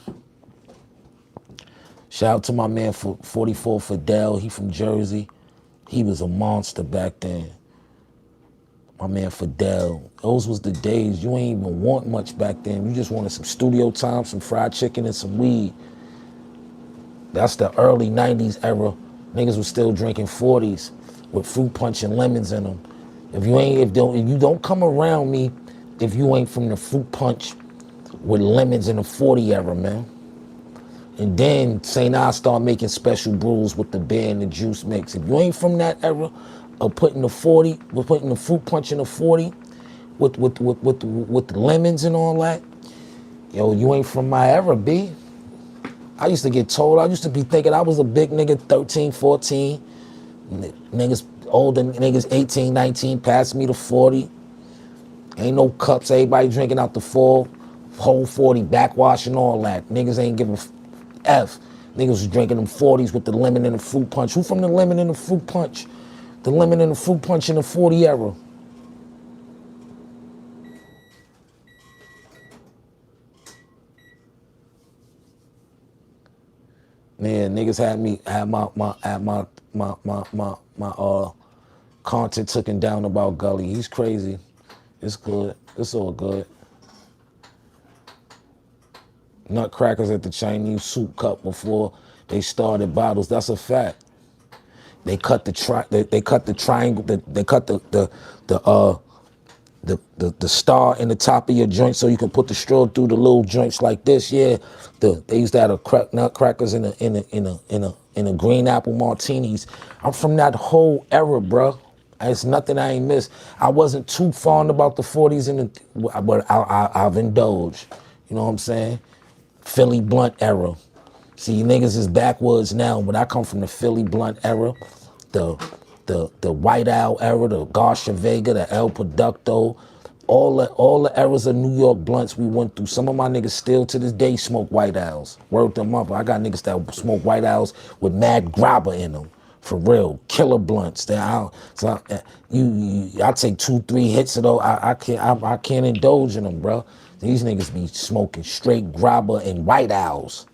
Shout out to my man for 44 Fidel. He from Jersey. He was a monster back then. My man Fidel. Those was the days. You ain't even want much back then. You just wanted some studio time, some fried chicken, and some weed. That's the early 90s era. Niggas was still drinking 40s with fruit punch and lemons in them. If you don't come around me if you ain't from the fruit punch with lemons in the 40 era, man. And then St. I start making special brews with the beer and the juice mix. If you ain't from that era of putting the fruit punch in the 40 with the lemons and all that, yo, you ain't from my era, B. I used to get told, I used to be thinking I was a big nigga, 13, 14. Niggas, older niggas, 18, 19, passed me the 40. Ain't no cups, everybody drinking out the whole 40, backwash and all that. Niggas ain't giving F. Niggas was drinking them 40s with the lemon and the fruit punch. Who from the lemon and the fruit punch? The lemon and the fruit punch in the 40 era. Man, niggas had my content taken down about Gully. He's crazy. It's good. It's all good. Nutcrackers at the Chinese soup cup before they started bottles. That's a fact. They cut the triangle. They cut the star in the top of your joint so you can put the straw through the little joints like this. Yeah, they used to have nutcrackers in a green apple martinis. I'm from that whole era, bro. It's nothing I ain't missed. I wasn't too fond about the 40s but I've indulged. You know what I'm saying? Philly Blunt era. See, niggas is backwards now, but I come from the Philly Blunt era, the White Owl era, the Garcia Vega, the El Producto, all the eras of New York blunts we went through. Some of my niggas still to this day smoke White Owls. Word them up. I got niggas that smoke White Owls with mad grabber in them. For real, killer blunts. I take 2-3 hits of those. I can't indulge in them, bro. These niggas be smoking straight grabber and White Owls.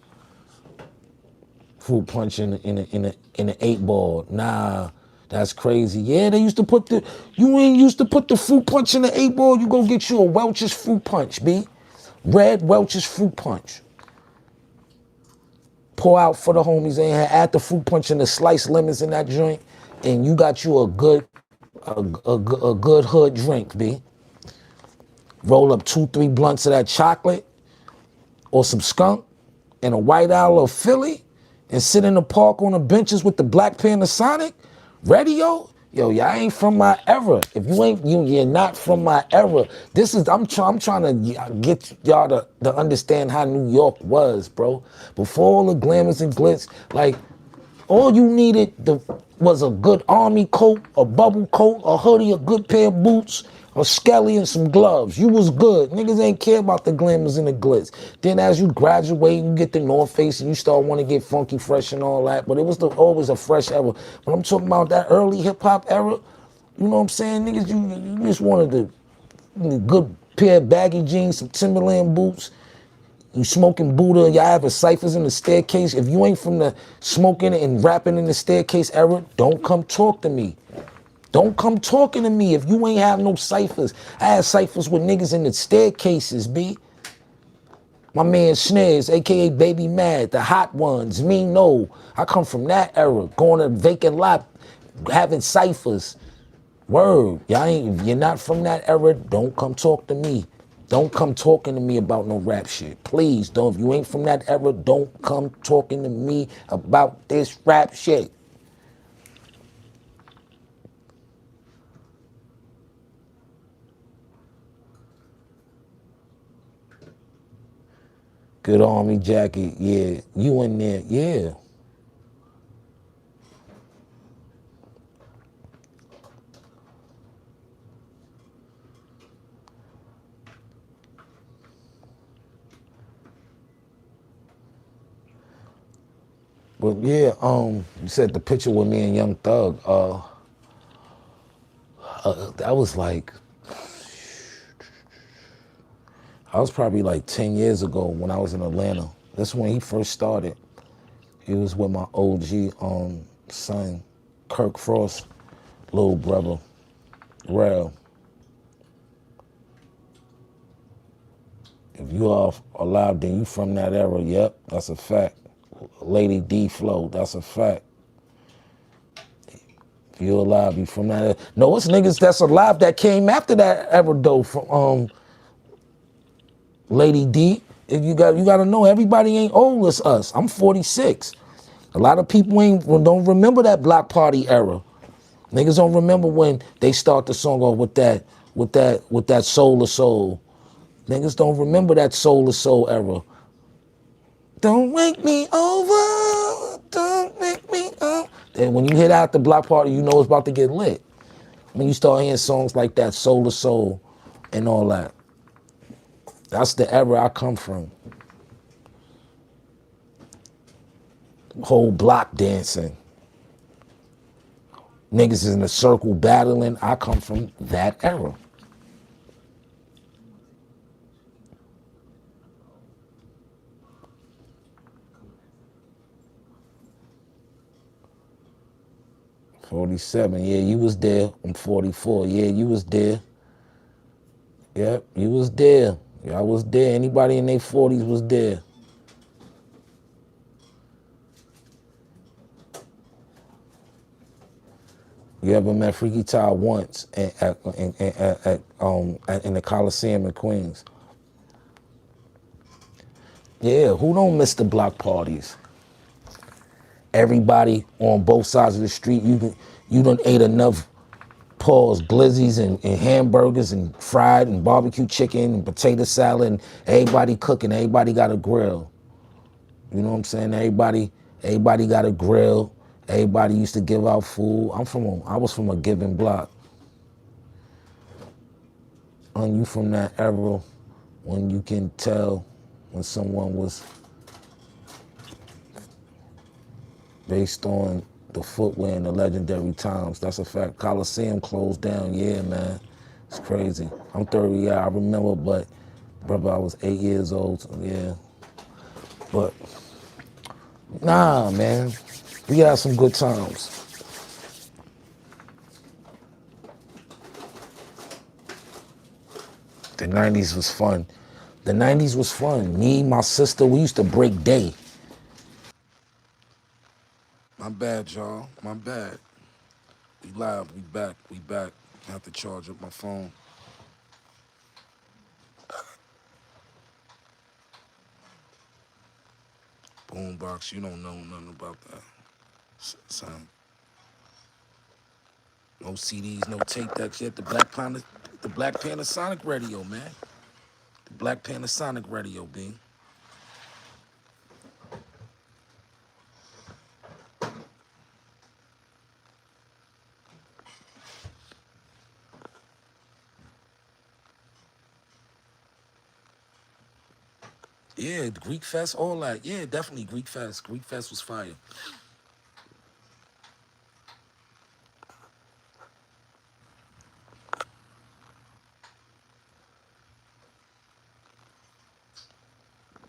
Fruit punch in an 8-ball. Nah, that's crazy. Yeah, they used to put you ain't used to put the fruit punch in the 8-ball. You go get you a Welch's fruit punch, B. Red Welch's fruit punch. Pour out for the homies in here. Add the fruit punch and the sliced lemons in that joint, and you got you a good hood drink, B. Roll up 2-3 blunts of that chocolate or some skunk and a White Owl of Philly and sit in the park on the benches with the Black Panther Sonic radio. Yo, y'all ain't from my era. If you ain't, you're not from my era. I'm trying to get y'all to understand how New York was, bro. Before all the glamours and glitz, like, all you needed was a good army coat, a bubble coat, a hoodie, a good pair of boots, a skelly, and some gloves. You was good. Niggas ain't care about the glamours and the glitz. Then as you graduate, you get the North Face and you start wanting to get funky fresh and all that. But it was always a fresh era. When I'm talking about that early hip hop era, you know what I'm saying? Niggas, you just wanted the good pair of baggy jeans, some Timberland boots. You smoking Buddha, y'all having ciphers in the staircase. If you ain't from the smoking and rapping in the staircase era, don't come talk to me. Don't come talking to me if you ain't have no ciphers. I had ciphers with niggas in the staircases, B. My man Snares, aka Baby Mad, the hot ones, me no. I come from that era, going to vacant lot, having ciphers. Word, you're not from that era, don't come talk to me. Don't come talking to me about no rap shit. Please don't. If you ain't from that era, don't come talking to me about this rap shit. Good army jacket, yeah. You in there, yeah. But yeah, you said the picture with me and Young Thug. That was like, I was probably like 10 years ago when I was in Atlanta. That's when he first started. He was with my OG son, Kirk Frost, little brother, Rel. If you are alive, then you from that era. Yep, that's a fact. Lady D Flow, that's a fact. If you're alive, you from that era. No, it's niggas that's alive that came after that era though. From Lady D. If you gotta know, everybody ain't old as us. I'm 46. A lot of people don't remember that block party era. Niggas don't remember when they start the song off with that soul of soul. Niggas don't remember that soul of soul era. Don't wake me over. Don't wake me up. And when you hit out the block party, you know it's about to get lit. When you start hearing songs like that, soul of soul, and all that. That's the era I come from. Whole block dancing. Niggas is in a circle battling. I come from that era. '47. Yeah, you was there. I'm 44. Yeah, you was there. Yep, you was there. Yeah, I was there. Anybody in their 40s was there. You ever met Freaky Tile once in the Coliseum in Queens? Yeah, who don't miss the block parties? Everybody on both sides of the street, you done ate enough pause glizzies and hamburgers and fried and barbecue chicken and potato salad and everybody cooking, everybody got a grill. You know what I'm saying? Everybody got a grill. Everybody used to give out food. I was from a giving block. You from that era when you can tell when someone was based on the footwear and the legendary times. That's a fact. Coliseum closed down. Yeah, man. It's crazy. I'm 30, yeah, I remember, but brother, I was 8 years old, so yeah. But nah, man. We had some good times. The 90s was fun. The 90s was fun. Me, my sister, we used to break day. My bad, y'all. My bad. We live. We back. We back. I have to charge up my phone. Boombox, you don't know nothing about that. Son, no CDs, no tape that shit. The Black Panasonic radio, man. The Black Panasonic radio, B. Yeah, Greek Fest, all that. Yeah, definitely Greek Fest. Greek Fest was fire.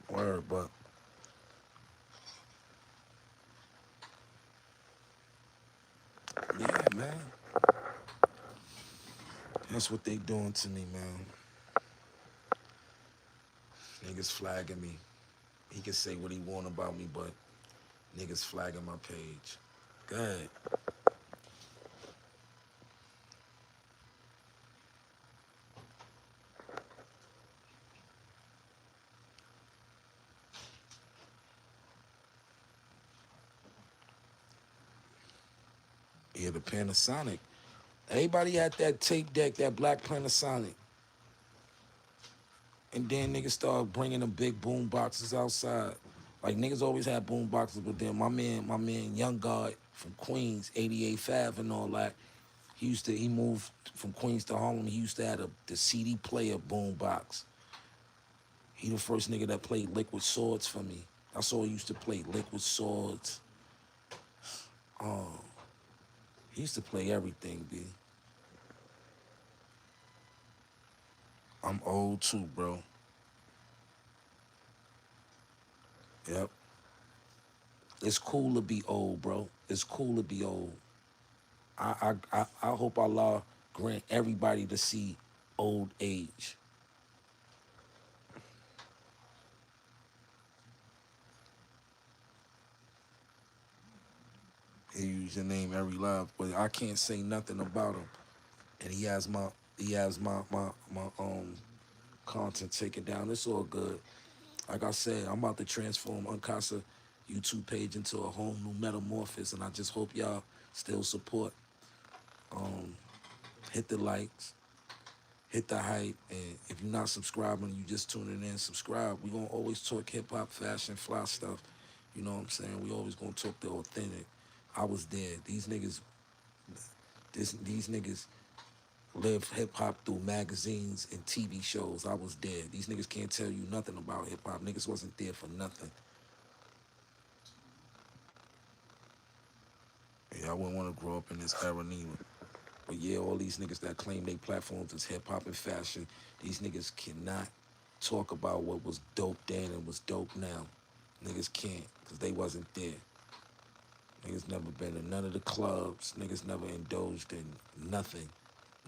Word, but yeah, man. That's what they doing to me, man. Niggas flagging me. He can say what he want about me, but niggas flagging my page. Good. Yeah, the Panasonic. Everybody had that tape deck, that black Panasonic. And then niggas started bringing the big boom boxes outside. Like niggas always had boom boxes, but then my man, Young God from Queens, 88 Fab and all that, he moved from Queens to Harlem. He used to have the CD player boom box. He the first nigga that played Liquid Swords for me. That's all he used to play, Liquid Swords. He used to play everything, B. I'm old too, bro. Yep. It's cool to be old, bro. It's cool to be old. I hope Allah grant everybody to see old age. He use your name every live, but I can't say nothing about him. And he has my content taken down. It's all good. Like I said, I'm about to transform Uncasa YouTube page into a whole new metamorphosis, and I just hope y'all still support. Hit the likes, hit the hype, and if you're not subscribing, you just tuning in, subscribe. We gonna always talk hip hop, fashion, fly stuff. You know what I'm saying? We always gonna talk the authentic. I was there. These niggas live hip hop through magazines and TV shows. I was there. These niggas can't tell you nothing about hip hop. Niggas wasn't there for nothing. Yeah, I wouldn't want to grow up in this era neither. But yeah, all these niggas that claim they platforms as hip hop and fashion, these niggas cannot talk about what was dope then and was dope now. Niggas can't, because they wasn't there. Niggas never been in none of the clubs. Niggas never indulged in nothing.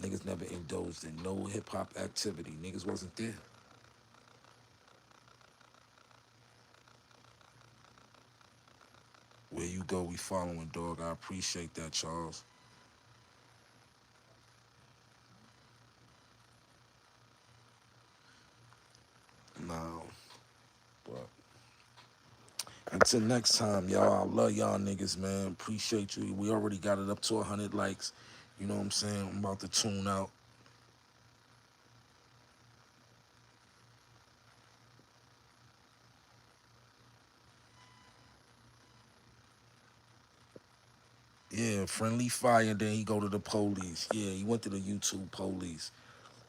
Niggas never indulged in no hip hop activity. Niggas wasn't there. Where you go, we following, dog. I appreciate that, Charles. No, but until next time, y'all. I love y'all niggas, man. Appreciate you. We already got it up to 100 likes. You know what I'm saying? I'm about to tune out. Yeah, friendly fire, then he go to the police. Yeah, he went to the YouTube police.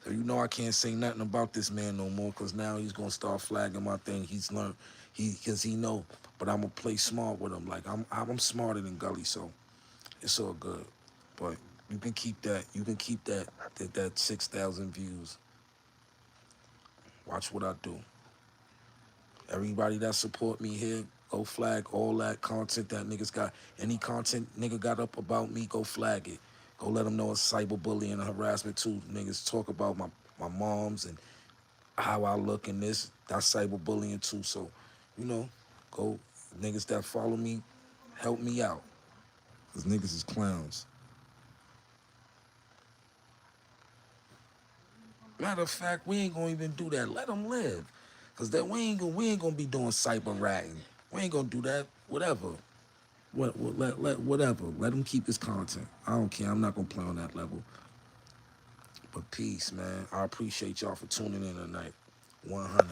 So you know I can't say nothing about this man no more, cause now he's gonna start flagging my thing. He's learned cause he know, but I'm gonna play smart with him. Like I'm smarter than Gully, so it's all good. But you can keep that. You can keep that 6,000 views. Watch what I do. Everybody that support me here, go flag all that content that niggas got. Any content nigga got up about me, go flag it. Go let them know it's cyberbullying and harassment too. Niggas talk about my moms and how I look in this. That's cyberbullying too. So, you know, go niggas that follow me, help me out. Cause niggas is clowns. Matter of fact, we ain't gonna even do that. Let them live. Cause that we ain't gonna be doing cyber ratting. We ain't gonna do that. Whatever. Whatever. Let him keep his content. I don't care. I'm not gonna play on that level. But peace, man. I appreciate y'all for tuning in tonight. 100.